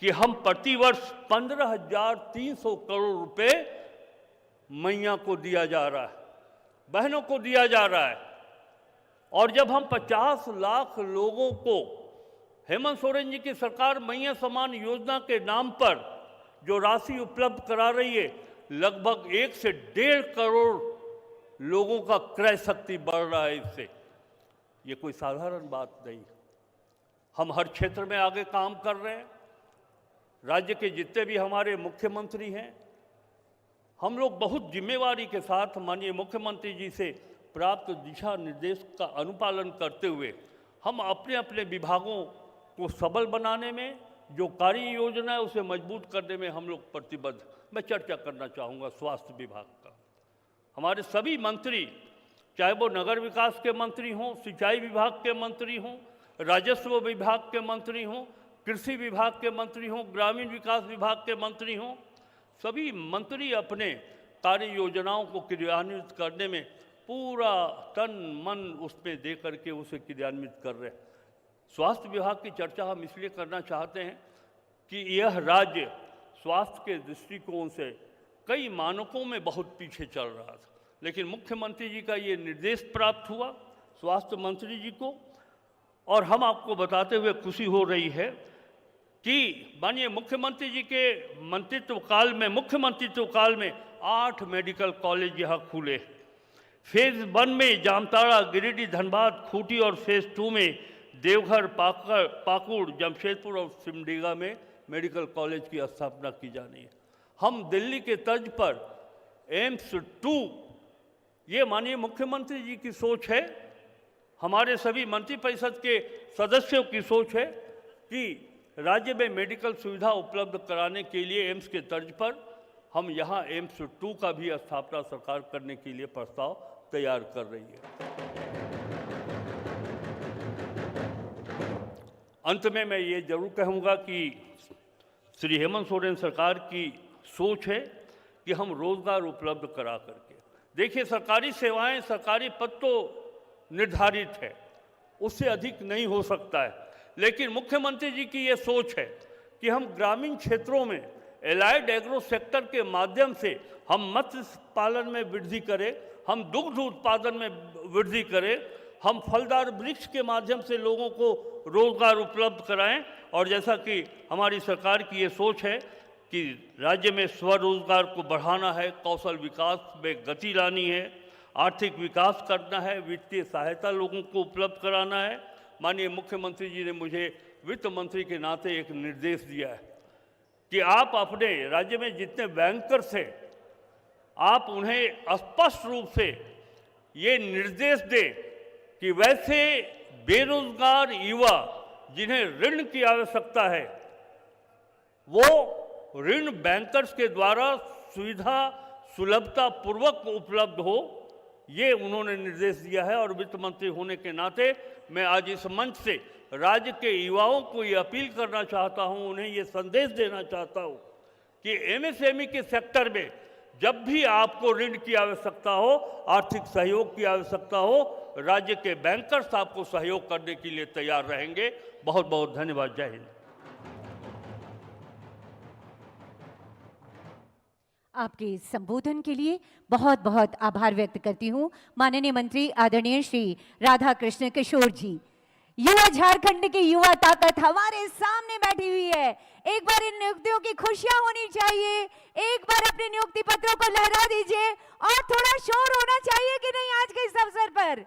कि हम प्रतिवर्ष 15,300 करोड़ रुपए मैया को दिया जा रहा है, बहनों को दिया जा रहा है। और जब हम 50 लाख लोगों को हेमंत सोरेन जी की सरकार मैया सम्मान योजना के नाम पर जो राशि उपलब्ध करा रही है, लगभग 1 से 1.5 करोड़ लोगों का क्रय शक्ति बढ़ रहा है। इससे ये कोई साधारण बात नहीं। हम हर क्षेत्र में आगे काम कर रहे हैं। राज्य के जितने भी हमारे मुख्यमंत्री हैं, हम लोग बहुत जिम्मेवारी के साथ माननीय मुख्यमंत्री जी से प्राप्त दिशा निर्देश का अनुपालन करते हुए हम अपने अपने विभागों को सबल बनाने में, जो कार्य योजना है उसे मजबूत करने में हम लोग प्रतिबद्ध। मैं चर्चा करना चाहूँगा स्वास्थ्य विभाग का। हमारे सभी मंत्री, चाहे वो नगर विकास के मंत्री हों, सिंचाई विभाग के मंत्री हों, राजस्व विभाग के मंत्री हों, कृषि विभाग के मंत्री हों, ग्रामीण विकास विभाग के मंत्री हों, सभी मंत्री अपने कार्य योजनाओं को क्रियान्वित करने में पूरा तन मन उसमें दे करके उसे क्रियान्वित कर रहे हैं। स्वास्थ्य विभाग की चर्चा हम इसलिए करना चाहते हैं कि यह राज्य स्वास्थ्य के दृष्टिकोण से कई मानकों में बहुत पीछे चल रहा था, लेकिन मुख्यमंत्री जी का ये निर्देश प्राप्त हुआ स्वास्थ्य मंत्री जी को, और हम आपको बताते हुए खुशी हो रही है कि माननीय मुख्यमंत्री जी के मुख्यमंत्रित्व काल में 8 मेडिकल कॉलेज यहाँ खुले। फेज 1 में जामताड़ा, गिरिडीह, धनबाद, खूंटी और फेज 2 में देवघर, पाकुड़, जमशेदपुर और सिमडेगा में मेडिकल कॉलेज की स्थापना की जानी है। हम दिल्ली के तर्ज पर एम्स 2, ये माननीय मुख्यमंत्री जी की सोच है, हमारे सभी मंत्रिपरिषद के सदस्यों की सोच है कि राज्य में मेडिकल सुविधा उपलब्ध कराने के लिए एम्स के तर्ज पर हम यहाँ एम्स 2 का भी स्थापना सरकार करने के लिए प्रस्ताव तैयार कर रही है। अंत में मैं ये जरूर कहूँगा कि श्री हेमंत सोरेन सरकार की सोच है कि हम रोजगार उपलब्ध करा करके, देखिए सरकारी सेवाएं, सरकारी पद तो निर्धारित है, उससे अधिक नहीं हो सकता है, लेकिन मुख्यमंत्री जी की ये सोच है कि हम ग्रामीण क्षेत्रों में एलाइड एग्रो सेक्टर के माध्यम से हम मत्स्य पालन में वृद्धि करें, हम दुग्ध उत्पादन में वृद्धि करें, हम फलदार वृक्ष के माध्यम से लोगों को रोजगार उपलब्ध कराएं, और जैसा कि हमारी सरकार की ये सोच है कि राज्य में स्वरोजगार को बढ़ाना है, कौशल विकास में गति लानी है, आर्थिक विकास करना है, वित्तीय सहायता लोगों को उपलब्ध कराना है। माननीय मुख्यमंत्री जी ने मुझे वित्त मंत्री के नाते एक निर्देश दिया है कि आप अपने राज्य में जितने बैंकर्स हैं, आप उन्हें स्पष्ट रूप से ये निर्देश दें कि वैसे बेरोजगार युवा जिन्हें ऋण की आवश्यकता है, वो ऋण बैंकर्स के द्वारा सुविधा सुलभता पूर्वक उपलब्ध हो, ये उन्होंने निर्देश दिया है। और वित्त मंत्री होने के नाते मैं आज इस मंच से राज्य के युवाओं को ये अपील करना चाहता हूँ, उन्हें ये संदेश देना चाहता हूँ कि एमएसएमई के सेक्टर में जब भी आपको ऋण की आवश्यकता हो, आर्थिक सहयोग की आवश्यकता हो, राज्य के बैंकर्स आपको सहयोग करने के लिए तैयार रहेंगे। बहुत बहुत धन्यवाद। जय हिंद। आपके संबोधन के लिए बहुत बहुत आभार व्यक्त करती हूँ माननीय मंत्री आदरणीय श्री राधा कृष्ण किशोर जी। युवा झारखंड की युवा ताकत हमारे सामने बैठी हुई है। एक बार इन नियुक्तियों की खुशियां होनी चाहिए, एक बार अपने नियुक्ति पत्रों को लहरा दीजिए, और थोड़ा शोर होना चाहिए कि नहीं आज के इस अवसर पर,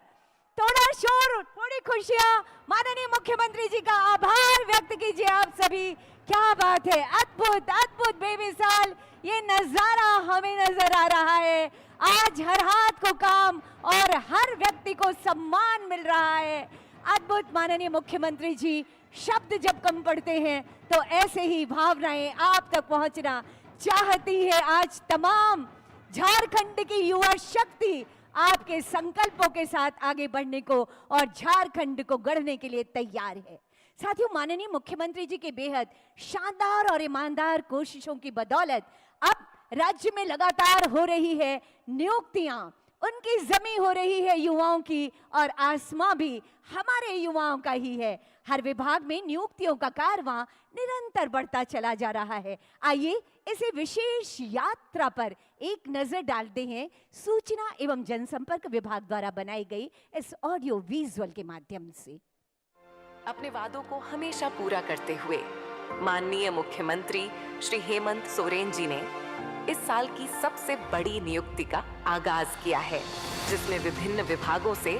थोड़ा शोर, थोड़ी खुशियां। माननीय मुख्यमंत्री जी का आभार व्यक्त कीजिए आप सभी। क्या बात है, अद्भुत अद्भुत बेमिसाल ये नजारा हमें नजर आ रहा है। आज हर हाथ को काम और हर व्यक्ति को सम्मान मिल रहा है। अद्भुत। माननीय मुख्यमंत्री जी, शब्द जब कम पड़ते हैं तो ऐसे ही भावनाएं आप तक पहुंचना चाहती है। आज तमाम झारखंड की युवा शक्ति आपके संकल्पों के साथ आगे बढ़ने को और झारखंड को गढ़ने के लिए तैयार है। साथियों, माननीय मुख्यमंत्री जी के बेहद शानदार और ईमानदार कोशिशों की बदौलत अब राज्य में लगातार हो रही है नियुक्तियां, उनकी जमी हो रही है युवाओं की, और आसमां भी हमारे युवाओं का ही है। हर विभाग में नियुक्तियों का कारवां निरंतर बढ़ता चला जा रहा है। आइए इसी विशेष यात्रा पर एक नजर डालते हैं सूचना एवं जनसंपर्क विभाग द्वारा बनाई गई इस ऑडियो विजुअल के माध्यम से। अपने वादों को हमेशा पूरा करते हुए माननीय मुख्यमंत्री श्री हेमंत सोरेन जी ने इस साल की सबसे बड़ी नियुक्ति का आगाज किया है, जिसमें विभिन्न विभागों से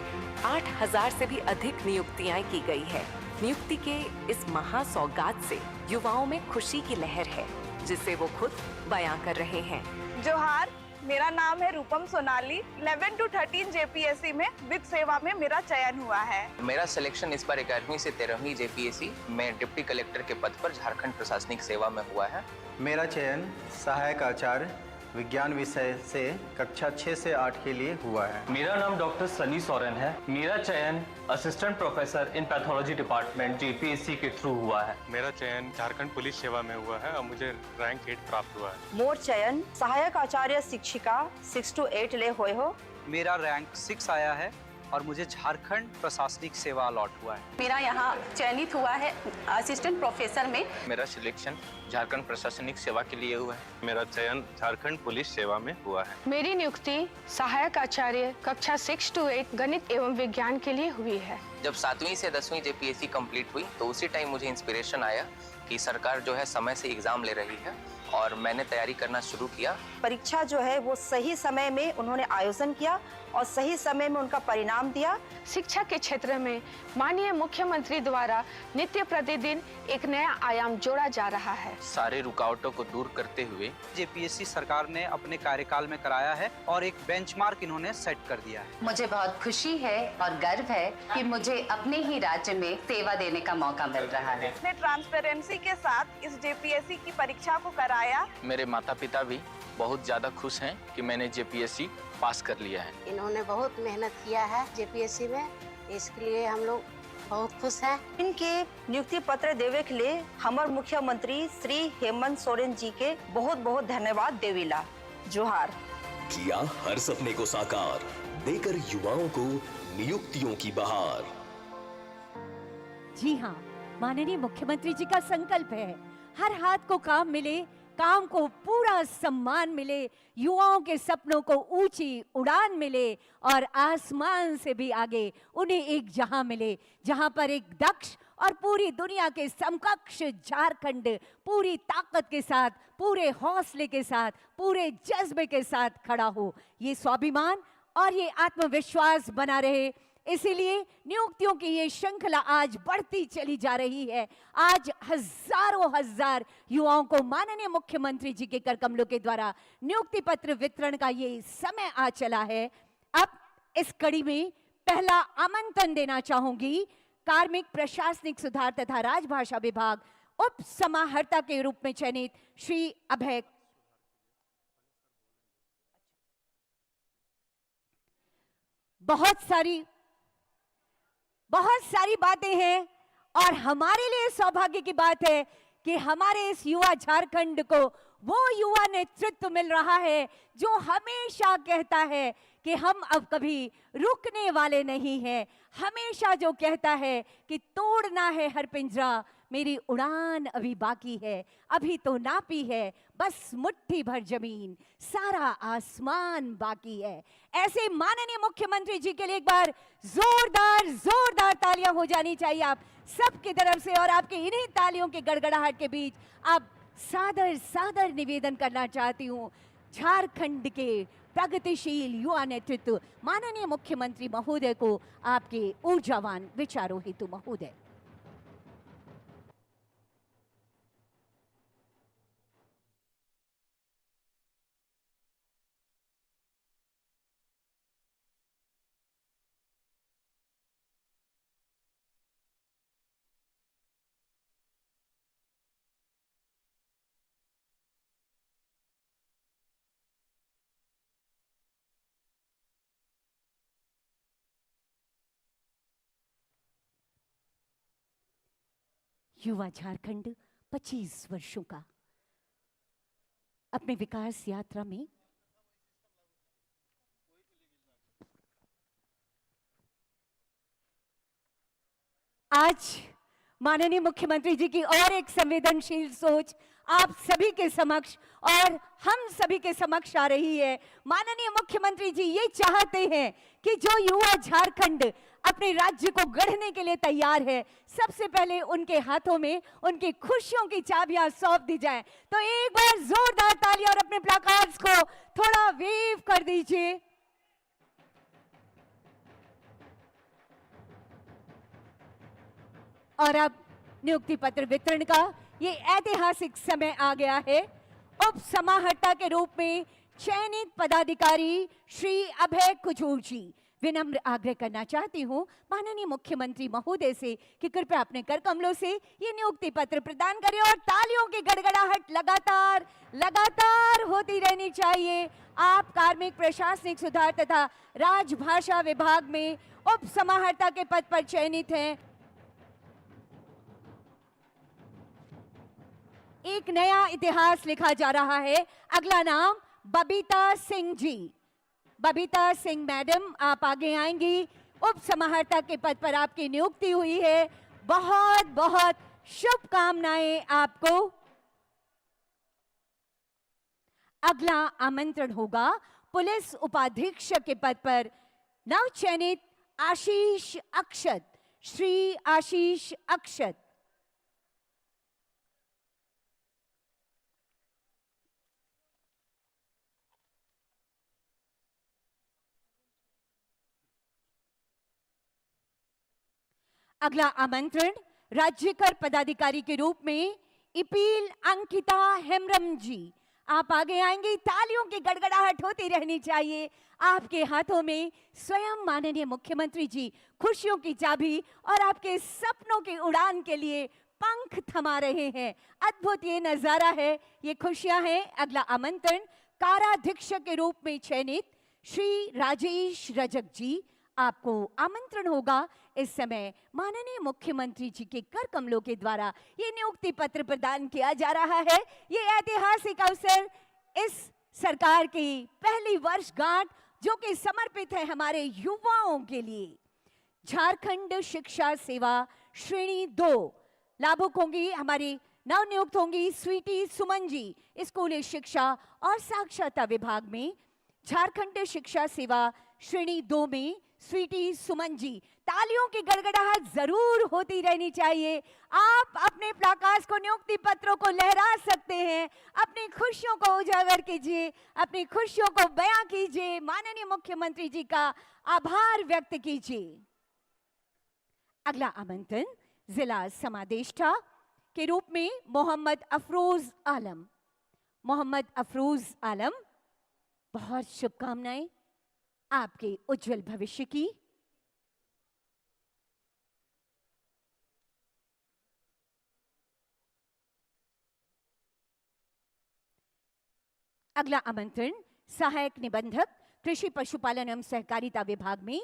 8000 से भी अधिक नियुक्तियां की गई है। नियुक्ति के इस महासौगात से युवाओं में खुशी की लहर है, जिसे वो खुद बयां कर रहे हैं। जोहार, मेरा नाम है रूपम सोनाली। 11 to 13 जेपीएससी में वित्त सेवा में मेरा चयन हुआ है। मेरा सिलेक्शन इस बार 11वीं से 13वीं जेपीएससी में डिप्टी कलेक्टर के पद पर झारखंड प्रशासनिक सेवा में हुआ है। मेरा चयन सहायक आचार्य विज्ञान विषय से कक्षा 6 से 8 के लिए हुआ है। मेरा नाम डॉक्टर सनी सोरेन है। मेरा चयन assistant professor in pathology department JPSC के थ्रू हुआ है। मेरा चयन झारखंड पुलिस सेवा में हुआ है और मुझे रैंक 8 प्राप्त हुआ है। मोर चयन सहायक आचार्य शिक्षिका 6 to 8 ले हुए हो। मेरा रैंक 6 आया है और मुझे झारखंड प्रशासनिक सेवा अलॉट हुआ है। मेरा यहाँ चयनित हुआ है असिस्टेंट प्रोफेसर में। मेरा सिलेक्शन झारखंड प्रशासनिक सेवा के लिए हुआ है। मेरा चयन झारखंड पुलिस सेवा में हुआ है। मेरी नियुक्ति सहायक आचार्य कक्षा 6 to 8 गणित एवं विज्ञान के लिए हुई है। जब 7वीं से 10वीं जेपीएससी कंप्लीट हुई तो उसी टाइम मुझे इंस्पिरेशन आया कि सरकार जो है समय से एग्जाम ले रही है और मैंने तैयारी करना शुरू किया। परीक्षा जो है वो सही समय में उन्होंने आयोजन किया और सही समय में उनका परिणाम दिया। शिक्षा के क्षेत्र में माननीय मुख्यमंत्री द्वारा नित्य प्रतिदिन एक नया आयाम जोड़ा जा रहा है। सारे रुकावटों को दूर करते हुए जेपीएससी सरकार ने अपने कार्यकाल में कराया है और एक बेंचमार्क इन्होंने सेट कर दिया है। मुझे बहुत खुशी है और गर्व है कि मुझे अपने ही राज्य में सेवा देने का मौका मिल रहा है। इसने ट्रांसपेरेंसी के साथ इस जेपीएससी की परीक्षा को कराया। मेरे माता पिता भी बहुत ज्यादा खुश हैं कि मैंने जेपीएससी पास कर लिया है। इन्होंने बहुत मेहनत किया है जेपीएससी में, इसके लिए हम लोग बहुत खुश हैं। इनके नियुक्ति पत्र देवे के लिए हमारे मुख्यमंत्री श्री हेमंत सोरेन जी के बहुत बहुत धन्यवाद देविला। जोहार। किया हर सपने को साकार, देकर युवाओं को नियुक्तियों की बहार। जी हाँ, माननीय मुख्यमंत्री जी का संकल्प है हर हाथ को काम मिले, काम को पूरा सम्मान मिले, युवाओं के सपनों को ऊंची उड़ान मिले और आसमान से भी आगे उन्हें एक जहां मिले जहां पर एक दक्ष और पूरी दुनिया के समकक्ष झारखंड पूरी ताकत के साथ, पूरे हौसले के साथ, पूरे जज्बे के साथ खड़ा हो। ये स्वाभिमान और ये आत्मविश्वास बना रहे, इसीलिए नियुक्तियों की ये श्रृंखला आज बढ़ती चली जा रही है। आज हजारों हजार युवाओं को माननीय मुख्यमंत्री जी के करकमलों के द्वारा नियुक्ति पत्र वितरण का ये समय आ चला है। अब इस कड़ी में पहला आमंत्रण देना चाहूंगी कार्मिक प्रशासनिक सुधार तथा राजभाषा विभाग उप समाहर्ता के रूप में चयनित श्री अभय। बहुत सारी बातें हैं और हमारे लिए सौभाग्य की बात है कि हमारे इस युवा झारखंड को वो युवा नेतृत्व मिल रहा है जो हमेशा कहता है कि हम अब कभी रुकने वाले नहीं हैं, हमेशा जो कहता है कि तोड़ना है हर पिंजरा, मेरी उड़ान अभी बाकी है, अभी तो नापी है बस मुट्ठी भर जमीन, सारा आसमान बाकी है। ऐसे माननीय मुख्यमंत्री जी के लिए एक बार जोरदार तालियां हो जानी चाहिए आप सबकी तरफ से। और आपके इन्हीं तालियों के गड़गड़ाहट के बीच अब सादर निवेदन करना चाहती हूँ झारखंड के प्रगतिशील युवा नेतृत्व माननीय मुख्यमंत्री महोदय को आपके ऊर्जावान विचारों हेतु महोदय। युवा झारखंड 25 वर्षों का अपने विकास यात्रा में आज माननीय मुख्यमंत्री जी की और एक संवेदनशील सोच आप सभी के समक्ष और हम सभी के समक्ष आ रही है। माननीय मुख्यमंत्री जी ये चाहते हैं कि जो युवा झारखंड अपने राज्य को गढ़ने के लिए तैयार है, सबसे पहले उनके हाथों में उनकी खुशियों की चाबियां सौंप दी जाए। तो एक बार जोरदार तालियां और अपने प्लाकार्ड्स को थोड़ा वेव कर दीजिए। और अब नियुक्ति पत्र वितरण का ये ऐतिहासिक समय आ गया है। उप समाहर्ता के रूप में चयनित पदाधिकारी श्री अभय कुजूर जी, विनम्र आग्रह करना चाहती हूँ माननीय मुख्यमंत्री महोदय से कि कृपया अपने कर कमलों से ये नियुक्ति पत्र प्रदान करें और तालियों की गड़गड़ाहट लगातार होती रहनी चाहिए। आप कार्मिक प्रशासनिक सुधार तथा राजभाषा विभाग में उप समाहर्ता के पद पर चयनित हैं। एक नया इतिहास लिखा जा रहा है। अगला नाम बबीता सिंह जी। बबीता सिंह मैडम, आप आगे आएंगी। उप समाहर्ता के पद पर आपकी नियुक्ति हुई है। बहुत बहुत शुभकामनाएं आपको। अगला आमंत्रण होगा पुलिस उपाधीक्षक के पद पर नवचयनित आशीष अक्षत, श्री आशीष अक्षत। अगला आमंत्रण राज्य कर पदाधिकारी के रूप में इपील अंकिता हेम्ब्रम जी, आप आगे आएंगे। तालियों की गड़गड़ाहट होती रहनी चाहिए। आपके हाथों में स्वयं माननीय मुख्यमंत्री जी खुशियों की चाबी और आपके सपनों की उड़ान के लिए पंख थमा रहे हैं। अद्भुत ये नजारा है, ये खुशियां हैं। अगला आमंत्रण काराधीक्षक के रूप में चयनित श्री राजेश रजक जी, आपको आमंत्रण होगा। इस समय माननीय मुख्यमंत्री जी के कर कमलों के द्वारा ये नियुक्ति पत्र प्रदान किया जा रहा है। ये ऐतिहासिक अवसर इस सरकार की पहली वर्षगांठ जो कि समर्पित है हमारे युवाओं के लिए। झारखंड शिक्षा सेवा श्रेणी 2 लाभुक होंगी, हमारी नवनियुक्त होंगी स्वीटी सुमन जी, स्कूली शिक्षा और साक्षरता विभाग में। झारखंड शिक्षा सेवा श्रेणी 2 में स्वीटी सुमन जी, तालियों की गड़गड़ाहट जरूर होती रहनी चाहिए। आप अपने प्लाकार्ड्स को, नियुक्ति पत्रों को लहरा सकते हैं। अपनी खुशियों को उजागर कीजिए, अपनी खुशियों को बयां कीजिए, माननीय मुख्यमंत्री जी का आभार व्यक्त कीजिए। अगला आमंत्रण जिला समादेष्टा के रूप में मोहम्मद अफरोज आलम। मोहम्मद अफरोज आलम, बहुत शुभकामनाएं आपके उज्जवल भविष्य की। अगला आमंत्रण सहायक निबंधक कृषि पशुपालन एवं सहकारिता विभाग में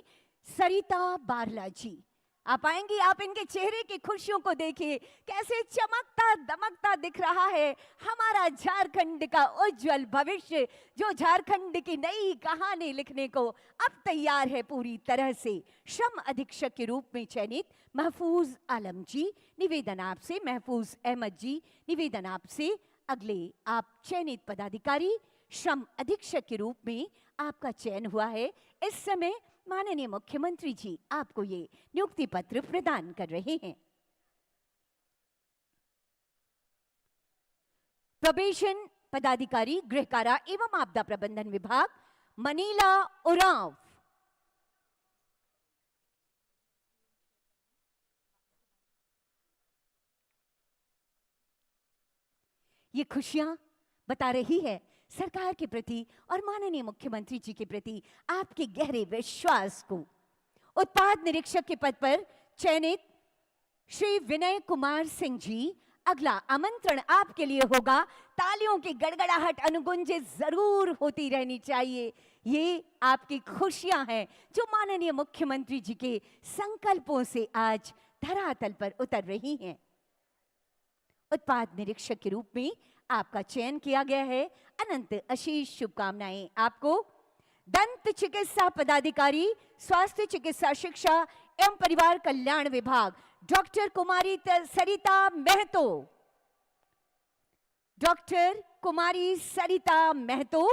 सरिता बारला जी, आप आएंगी। आप इनके चेहरे की खुशियों को देखिए, कैसे चमकता दमकता दिख रहा है हमारा झारखंड का उज्जवल भविष्य, जो झारखंड की नई कहानी लिखने को अब तैयार है पूरी तरह से। श्रम अधीक्षक के रूप में चयनित महफूज आलम जी, निवेदन आपसे। महफूज अहमद जी, निवेदन आपसे। अगले आप चयनित पदाधिकारी श्रम अधीक्षक के रूप में आपका चयन हुआ है। इस समय माननीय मुख्यमंत्री जी आपको ये नियुक्ति पत्र प्रदान कर रहे हैं। प्रोबेशन पदाधिकारी गृह कारा एवं आपदा प्रबंधन विभाग मनीला उरांव, ये खुशियां बता रही है सरकार के प्रति और माननीय मुख्यमंत्री जी के प्रति आपके गहरे विश्वास को। उत्पाद निरीक्षक के पद पर चयनित श्री विनय कुमार सिंह जी, अगला आमंत्रण आपके लिए होगा। तालियों की गड़गड़ाहट अनुगुंजित जरूर होती रहनी चाहिए। ये आपकी खुशियां हैं जो माननीय मुख्यमंत्री जी के संकल्पों से आज धरातल पर उतर रही हैं। उत्पाद निरीक्षक के रूप में आपका चयन किया गया है। अनंत आशीष शुभकामनाएं आपको। दंत चिकित्सा पदाधिकारी स्वास्थ्य चिकित्सा शिक्षा एवं परिवार कल्याण विभाग डॉक्टर कुमारी सरिता महतो, डॉक्टर कुमारी सरिता महतो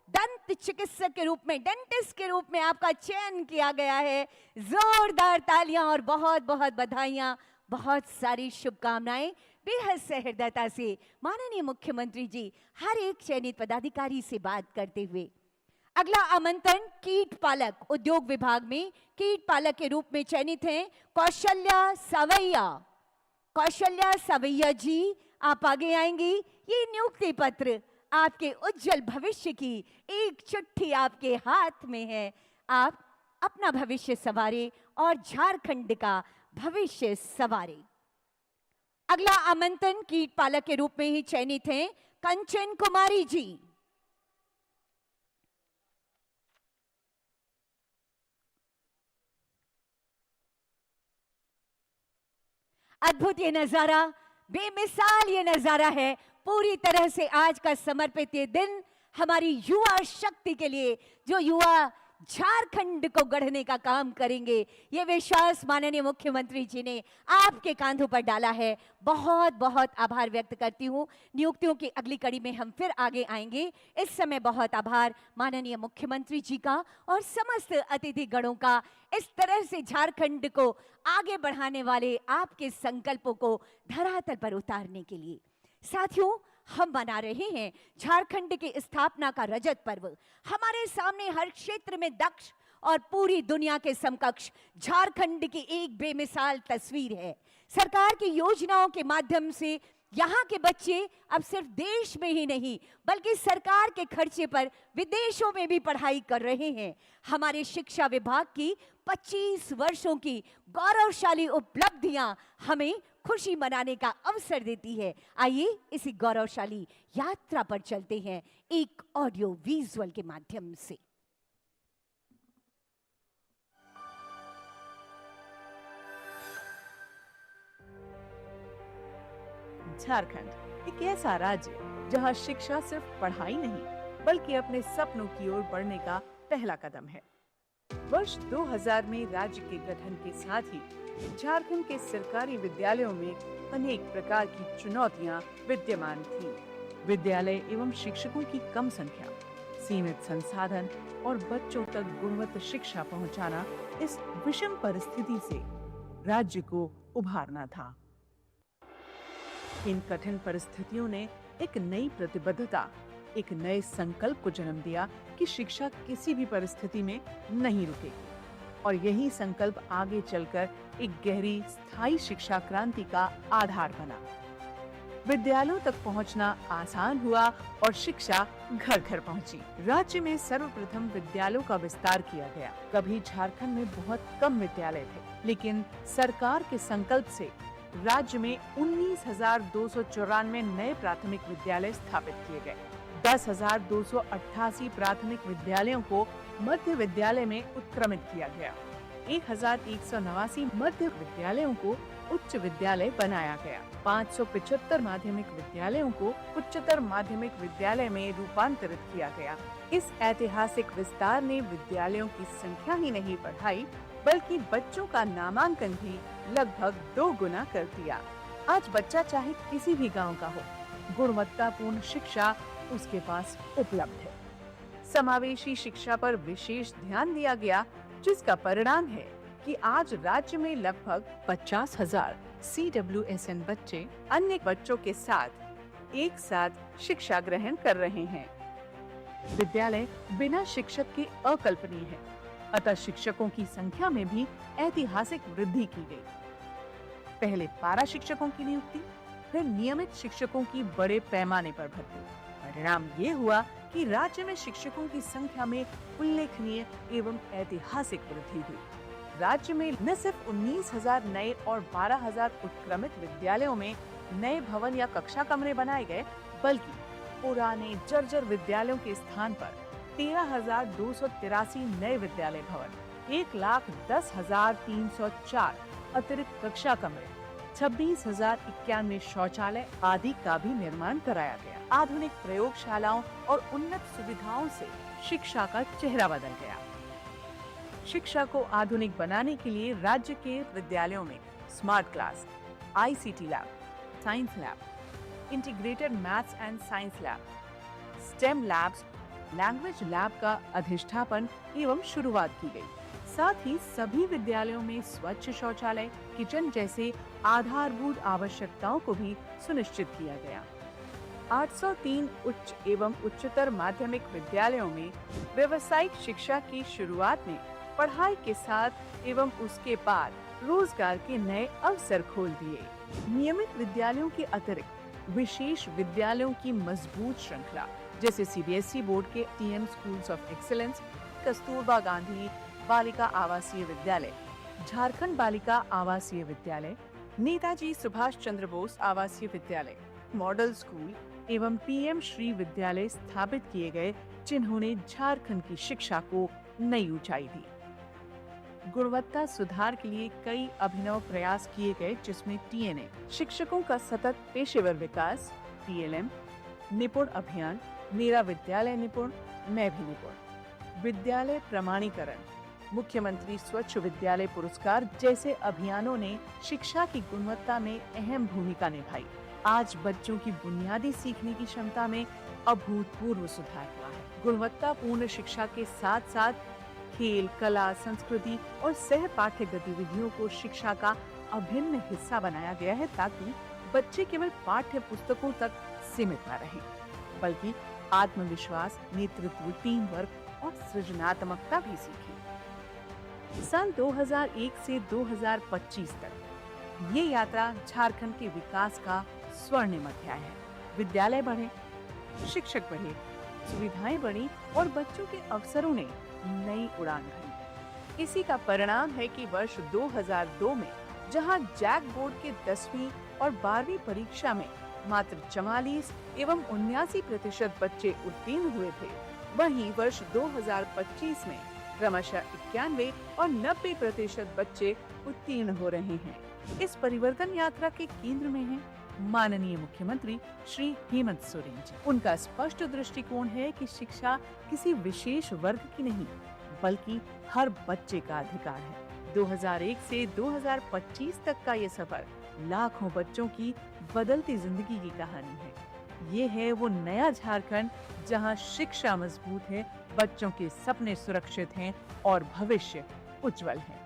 दंत चिकित्सक के रूप में, डेंटिस्ट के रूप में आपका चयन किया गया है। जोरदार तालियां और बहुत बहुत बधाइयां, बहुत सारी शुभकामनाएं। बेहद सहृदयता से माननीय मुख्यमंत्री जी हर एक चयनित पदाधिकारी से बात करते हुए। अगला आमंत्रण कीट पालक उद्योग विभाग में कीट पालक के रूप में चयनित हैं कौशल्या सवैया। कौशल्या सवैया जी, आप आगे आएंगी। ये नियुक्ति पत्र आपके उज्जवल भविष्य की एक चिट्ठी आपके हाथ में है। आप अपना भविष्य संवारे और झारखंड का भविष्य संवारे। अगला आमंत्रण कीट पालक के रूप में ही चयनित हैं कंचन कुमारी जी। अद्भुत ये नजारा, बेमिसाल ये नजारा है। पूरी तरह से आज का समर्पित ये दिन हमारी युवा शक्ति के लिए, जो युवा झारखंड को गढ़ने का काम करेंगे। ये विश्वास माननीय मुख्यमंत्री जी ने आपके कांधों पर डाला है। बहुत बहुत आभार व्यक्त करती हूँ। नियुक्तियों की अगली कड़ी में हम फिर आगे आएंगे। इस समय बहुत आभार माननीय मुख्यमंत्री जी का और समस्त अतिथि गणों का, इस तरह से झारखंड को आगे बढ़ाने वाले आपके संकल्पों को धरातल पर उतारने के लिए। साथियों, हम मना रहे हैं झारखंड की स्थापना का रजत पर्व। हमारे सामने हर क्षेत्र में दक्ष और पूरी दुनिया के समकक्ष झारखंड की एक बेमिसाल तस्वीर है। सरकार की योजनाओं के माध्यम से यहाँ के बच्चे अब सिर्फ देश में ही नहीं बल्कि सरकार के खर्चे पर विदेशों में भी पढ़ाई कर रहे हैं। हमारे शिक्षा विभाग की 25 वर्षों की गौरवशाली उपलब्धियां हमें खुशी मनाने का अवसर देती है। आइए इसी गौरवशाली यात्रा पर चलते हैं एक ऑडियो विजुअल के माध्यम से। झारखंड एक ऐसा राज्य जहां शिक्षा सिर्फ पढ़ाई नहीं बल्कि अपने सपनों की ओर बढ़ने का पहला कदम है। वर्ष 2000 में राज्य के गठन के साथ ही झारखंड के सरकारी विद्यालयों में अनेक प्रकार की चुनौतियां विद्यमान थीं। विद्यालय एवं शिक्षकों की कम संख्या, सीमित संसाधन और बच्चों तक गुणवत्ता शिक्षा पहुंचाना, इस विषम परिस्थिति से राज्य को उभारना था। इन कठिन परिस्थितियों ने एक नई प्रतिबद्धता, एक नए संकल्प को जन्म दिया कि शिक्षा किसी भी परिस्थिति में नहीं रुकेगी और यही संकल्प आगे चलकर एक गहरी स्थायी शिक्षा क्रांति का आधार बना। विद्यालयों तक पहुंचना आसान हुआ और शिक्षा घर घर पहुंची। राज्य में सर्वप्रथम विद्यालयों का विस्तार किया गया। कभी झारखंड में बहुत कम विद्यालय थे, लेकिन सरकार के संकल्प से राज्य में 19,294 नए प्राथमिक विद्यालय स्थापित किए गए। 10,288 प्राथमिक विद्यालयों को मध्य विद्यालय में उत्क्रमित किया गया। 1,189 मध्य विद्यालयों को उच्च विद्यालय बनाया गया। 575 माध्यमिक विद्यालयों को उच्चतर माध्यमिक विद्यालय में रूपांतरित किया गया। इस ऐतिहासिक विस्तार ने विद्यालयों की संख्या ही नहीं बढ़ाई बल्कि बच्चों का नामांकन भी लगभग 2 गुना कर दिया। आज बच्चा चाहे किसी भी गांव का हो, गुणवत्तापूर्ण शिक्षा उसके पास उपलब्ध है। समावेशी शिक्षा पर विशेष ध्यान दिया गया, जिसका परिणाम है कि आज राज्य में लगभग 50,000 CWSN बच्चे अन्य बच्चों के साथ एक साथ शिक्षा ग्रहण कर रहे हैं। विद्यालय बिना शिक्षक के अकल्पनीय है, अतः शिक्षकों की संख्या में भी ऐतिहासिक वृद्धि की गई। पहले पारा शिक्षकों की नियुक्ति, फिर नियमित शिक्षकों की बड़े पैमाने पर भर्ती। परिणाम ये हुआ कि राज्य में शिक्षकों की संख्या में उल्लेखनीय एवं ऐतिहासिक वृद्धि हुई। राज्य में न सिर्फ 19,000 नए और 12,000 उत्क्रमित विद्यालयों में नए भवन या कक्षा कमरे बनाए गए, बल्कि पुराने जर्जर विद्यालयों के स्थान पर 13,283 नए विद्यालय भवन, 1,10,304 अतिरिक्त कक्षा कमरे, 26,091 शौचालय आदि का भी निर्माण कराया गया। आधुनिक प्रयोगशालाओं और उन्नत सुविधाओं से शिक्षा का चेहरा बदल गया। शिक्षा को आधुनिक बनाने के लिए राज्य के विद्यालयों में smart class, ICT lab, science lab, integrated maths and science lab, stem labs, language lab का अधिष्ठापन एवं शुरुआत की गई। साथ ही सभी विद्यालयों में स्वच्छ शौचालय, किचन जैसे आधारभूत आवश्यकताओं को भी सुनिश्चित किया गया। 803 उच्च एवं उच्चतर माध्यमिक विद्यालयों में व्यावसायिक शिक्षा की शुरुआत में पढ़ाई के साथ एवं उसके बाद रोजगार के नए अवसर खोल दिए। नियमित विद्यालयों के अतिरिक्त विशेष विद्यालयों की मजबूत श्रृंखला जैसे CBSE बोर्ड के TM schools of excellence, Kasturba Gandhi बालिका आवासीय विद्यालय, झारखंड बालिका आवासीय विद्यालय, नेताजी सुभाष चंद्र बोस आवासीय विद्यालय, मॉडल स्कूल एवं PM श्री विद्यालय स्थापित किए गए, जिन्होंने झारखंड की शिक्षा को नई ऊंचाई दी। गुणवत्ता सुधार के लिए कई अभिनव प्रयास किए गए, जिसमें TNA शिक्षकों का सतत पेशेवर विकास, TLM निपुण अभियान, मेरा विद्यालय निपुण, मैं भी निपुण, विद्यालय प्रमाणीकरण, मुख्यमंत्री स्वच्छ विद्यालय पुरस्कार जैसे अभियानों ने शिक्षा की गुणवत्ता में अहम भूमिका निभाई। आज बच्चों की बुनियादी सीखने की क्षमता में अभूतपूर्व सुधार हुआ है। गुणवत्तापूर्ण शिक्षा के साथ साथ खेल, कला, संस्कृति और सह पाठ्य गतिविधियों को शिक्षा का अभिन्न हिस्सा बनाया गया है, ताकि बच्चे केवल पाठ्य पुस्तकों तक सीमित न रहें, बल्कि आत्मविश्वास, नेतृत्व, टीम वर्क और सृजनात्मकता भी सीखें। साल 2001 से 2025 तक ये यात्रा झारखंड के विकास का स्वर्णिम अध्याय है। विद्यालय बढ़े, शिक्षक बढ़े, सुविधाएं बढ़ी और बच्चों के अवसरों ने नई उड़ान भरी। इसी का परिणाम है कि वर्ष 2002 में जहां जैक बोर्ड के 10वीं और 12वीं परीक्षा में मात्र 44 एवं 79% बच्चे उत्तीर्ण हुए थे, वहीं वर्ष 2025 में क्रमशः 91 और 90% बच्चे उत्तीर्ण हो रहे हैं। इस परिवर्तन यात्रा के केंद्र में है माननीय मुख्यमंत्री श्री हेमंत सोरेन जी। उनका स्पष्ट दृष्टिकोण है कि शिक्षा किसी विशेष वर्ग की नहीं, बल्कि हर बच्चे का अधिकार है। 2001 से 2025 तक का ये सफर लाखों बच्चों की बदलती जिंदगी की कहानी है। ये है वो नया झारखंड जहां शिक्षा मजबूत है, बच्चों के सपने सुरक्षित हैं और भविष्य उज्जवल है।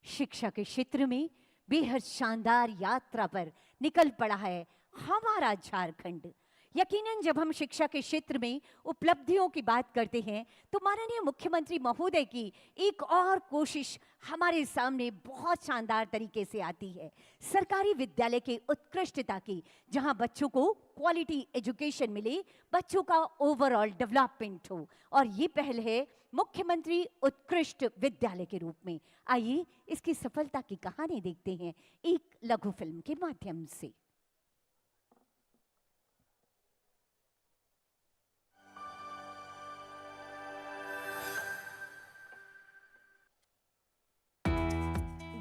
शिक्षा के क्षेत्र में बेहद शानदार यात्रा पर निकल पड़ा है हमारा झारखंड। यकीनन जब हम शिक्षा के क्षेत्र में उपलब्धियों की बात करते हैं तो माननीय मुख्यमंत्री महोदय की एक और कोशिश हमारे सामने बहुत शानदार तरीके से आती है। सरकारी विद्यालय के उत्कृष्टता की, जहां बच्चों को क्वालिटी एजुकेशन मिले, बच्चों का ओवरऑल डेवलपमेंट हो, और ये पहल है मुख्यमंत्री उत्कृष्ट विद्यालय के रूप में। आइए इसकी सफलता की कहानी देखते हैं एक लघु फिल्म के माध्यम से।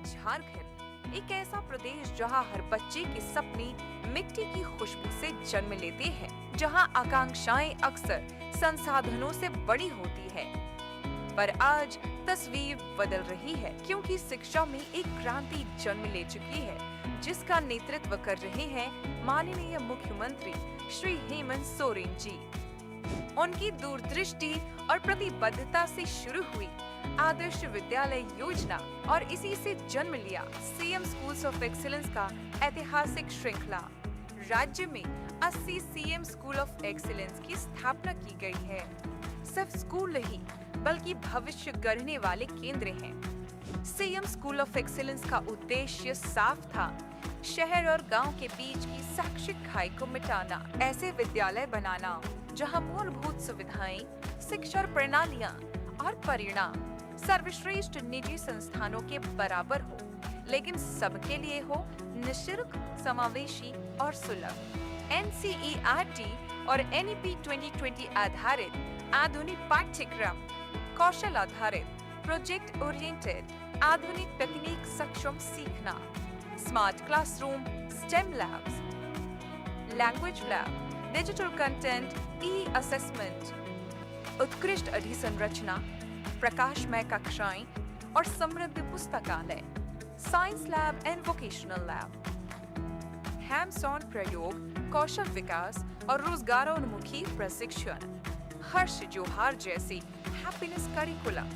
झारखंड एक ऐसा प्रदेश जहां हर बच्चे के सपने मिट्टी की खुशबू से जन्म लेते हैं, जहां आकांक्षाएं अक्सर संसाधनों से बड़ी होती है। पर आज तस्वीर बदल रही है, क्योंकि शिक्षा में एक क्रांति जन्म ले चुकी है, जिसका नेतृत्व कर रहे हैं माननीय मुख्यमंत्री श्री हेमंत सोरेन जी। उनकी दूरदृष्टि और प्रतिबद्धता से शुरू हुई आदर्श विद्यालय योजना और इसी से जन्म लिया सीएम स्कूल्स ऑफ एक्सीलेंस का ऐतिहासिक श्रृंखला। राज्य में 80 सीएम स्कूल ऑफ एक्सीलेंस की स्थापना की गई है। सिर्फ स्कूल नहीं, बल्कि भविष्य गढ़ने वाले केंद्र हैं। सीएम स्कूल ऑफ एक्सीलेंस का उद्देश्य साफ था, शहर और गांव के बीच की शैक्षिक खाई को मिटाना, ऐसे विद्यालय बनाना जहां मूलभूत सुविधाएं, शिक्षा प्रणालियां और परिणाम सर्वश्रेष्ठ निजी संस्थानों के बराबर हो, लेकिन सबके लिए हो, निःशुल्क, समावेशी और सुलभ। NCERT और NEP 2020 आधारित आधुनिक पाठ्यक्रम, कौशल आधारित, प्रोजेक्ट ओरिएंटेड, आधुनिक तकनीक सक्षम सीखना, smart classroom, stem labs, language lab, digital content, e assessment, उत्कृष्ट अधिसंरचना, प्रकाशमय कक्षाएं और समृद्ध पुस्तकालय, science lab and vocational lab, hands on प्रयोग, कौशल विकास और रोजगारोन्मुखी प्रशिक्षण, हर्ष जोहार जैसी हैप्पीनेस करिकुलम,